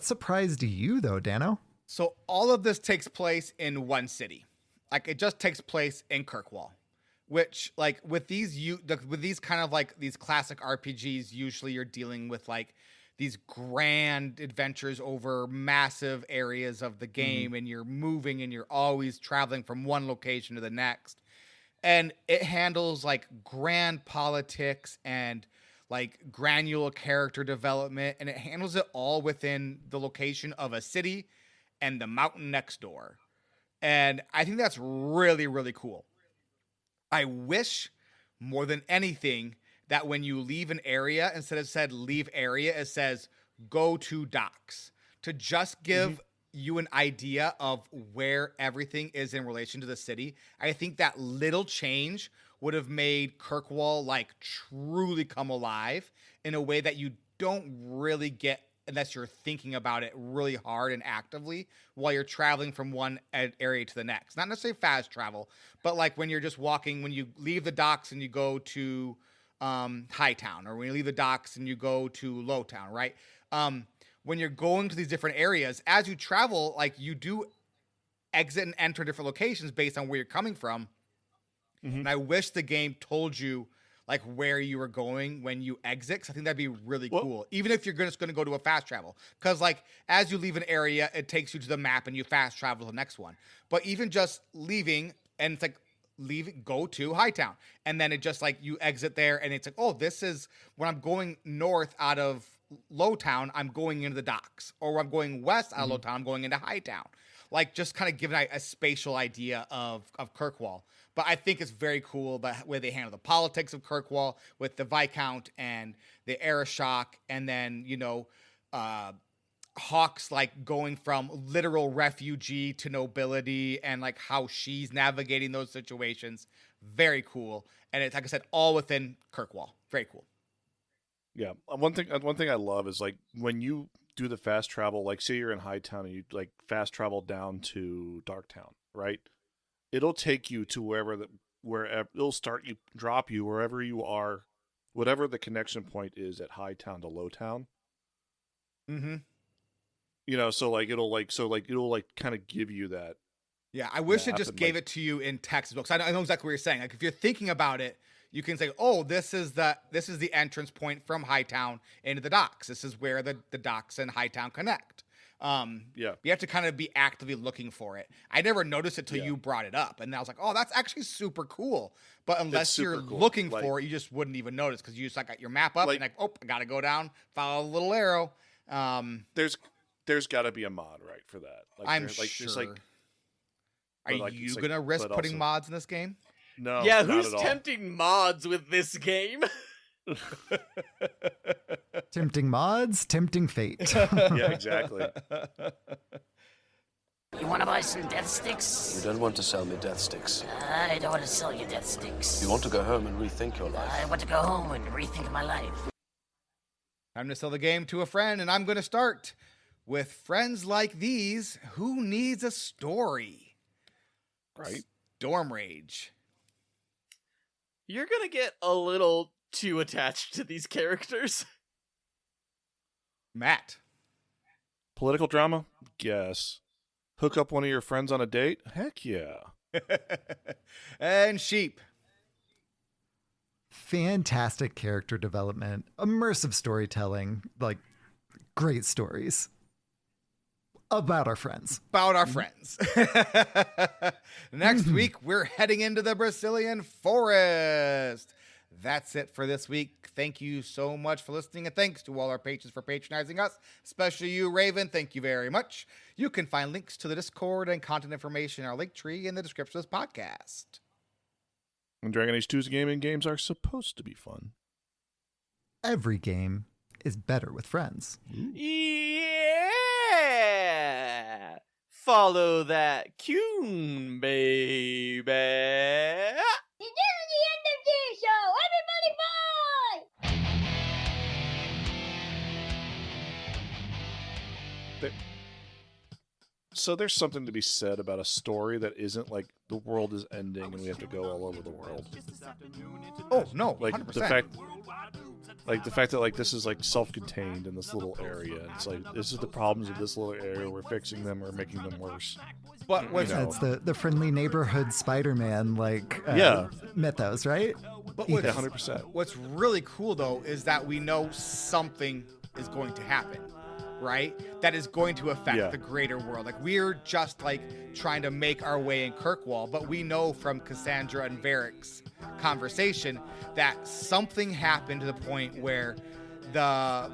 surprised you though, Dano? So all of this takes place in one city. Like it just takes place in Kirkwall, which like with these kind of like these classic RPGs, usually you're dealing with like these grand adventures over massive areas of the game, and you're moving and you're always traveling from one location to the next. And it handles like grand politics and like granular character development, and it handles it all within the location of a city and the mountain next door. And I think that's really, really cool. I wish more than anything that when you leave an area, instead of said leave area, it says go to docks, to just give you an idea of where everything is in relation to the city. I think that little change would have made Kirkwall like truly come alive in a way that you don't really get unless you're thinking about it really hard and actively while you're traveling from one area to the next. Not necessarily fast travel, but like when you're just walking, when you leave the docks and you go to Hightown, or when you leave the docks and you go to Lowtown, right? when you're going to these different areas, as you travel, like you do exit and enter different locations based on where you're coming from. And I wish the game told you like where you were going when you exit, 'cause I think that'd be really cool. Even if you're just going to go to a fast travel, because like as you leave an area, it takes you to the map and you fast travel to the next one. But even just leaving, and it's like go to Hightown, and then it just like you exit there, and it's like, oh, this is when I'm going north out of Lowtown, I'm going into the docks, or when I'm going west out of Lowtown, I'm going into Hightown. Like just kind of giving a spatial idea of Kirkwall. But I think it's very cool the way they handle the politics of Kirkwall with the Viscount and the Aeroshock, and then, you know, Hawk's like going from literal refugee to nobility, and like how she's navigating those situations. Very cool. And it's, like I said, all within Kirkwall. Very cool. Yeah. One thing I love is like when you do the fast travel, like say you're in Hightown and you like fast travel down to Darktown, right? It'll take you to wherever it'll drop you wherever you are, whatever the connection point is at Hightown to Lowtown. Mm-hmm. You know, so it'll kind of give you that. Yeah, I wish it just gave it to you in text as well, because I know exactly what you're saying. Like if you're thinking about it, you can say, oh, this is the entrance point from Hightown into the docks. This is where the docks and Hightown connect. You have to kind of be actively looking for it. I never noticed it till you brought it up, and I was like, oh, that's actually super cool. But unless you're looking for it, you just wouldn't even notice, because you just like got your map up and like, oh, I gotta go down, follow the little arrow. There's got to be a mod, right, for that. Like, I'm sure. Are you gonna risk putting mods in this game? No. Yeah, who's tempting mods with this game? Tempting mods, tempting fate. Yeah, exactly. You want to buy some death sticks? You don't want to sell me death sticks. I don't want to sell you death sticks. You want to go home and rethink your life. I want to go home and rethink my life. Time to sell the game to a friend, and I'm going to start with Friends Like These. Who needs a story? Right. Storm Rage. You're gonna get a little too attached to these characters. Matt. Political drama? Yes. Hook up one of your friends on a date? Heck yeah. And Sheep. Fantastic character development, immersive storytelling, like great stories about our friends. Next week, we're heading into the Brazilian forest. That's it for this week. Thank you so much for listening, and thanks to all our patrons for patronizing us, especially you, Raven. Thank you very much. You can find links to the Discord and content information in our link tree in the description of this podcast. And Dragon Age 2's game and games are supposed to be fun. Every game is better with friends. Yeah! Follow that Coon, baby. This is the end of this show. Everybody bye! So there's something to be said about a story that isn't like the world is ending and we have to go all over the world. Oh, no, like 100%. the fact that like this is like self-contained in this little area. It's like this is the problems of this little area. We're fixing them or making them worse. But it's the friendly neighborhood Spider-Man mythos, right? But 100%. What's really cool though is that we know something is going to happen, right? That is going to affect the greater world. Like we're just like trying to make our way in Kirkwall, but we know from Cassandra and Varric's conversation that something happened to the point where the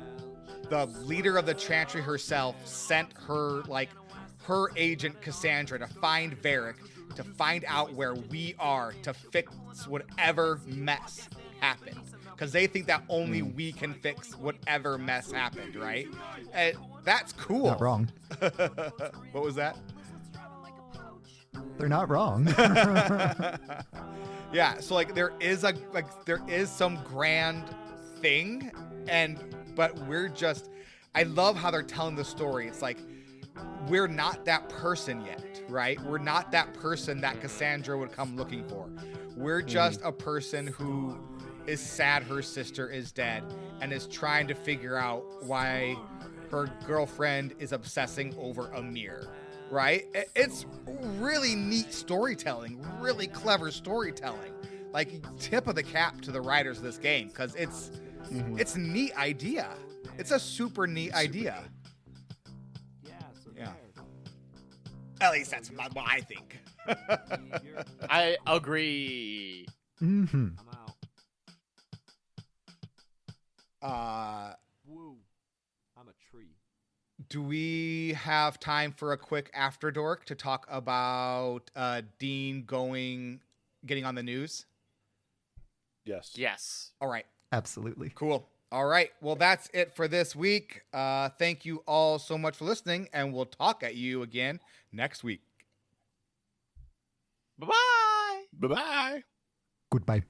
leader of the Chantry herself sent her agent Cassandra to find Varric, to find out where we are, to fix whatever mess happened. Because they think that only we can fix whatever mess happened, right? That's cool. Not wrong. What was that? They're not wrong. Yeah, so like there is some grand thing, but we're just, I love how they're telling the story. It's like we're not that person yet, right? We're not that person that Cassandra would come looking for. We're just a person who is sad her sister is dead and is trying to figure out why her girlfriend is obsessing over a mirror, right? It's really neat storytelling, really clever storytelling. Like, tip of the cap to the writers of this game, because it's a neat idea. It's a super neat idea. Yeah. At least that's what I think. I agree. Mm-hmm. Woo. I'm a tree. Do we have time for a quick after dork to talk about Dean getting on the news? Yes. Yes. All right. Absolutely. Cool. All right. Well, that's it for this week. Thank you all so much for listening, and we'll talk at you again next week. Bye-bye. Bye-bye. Goodbye.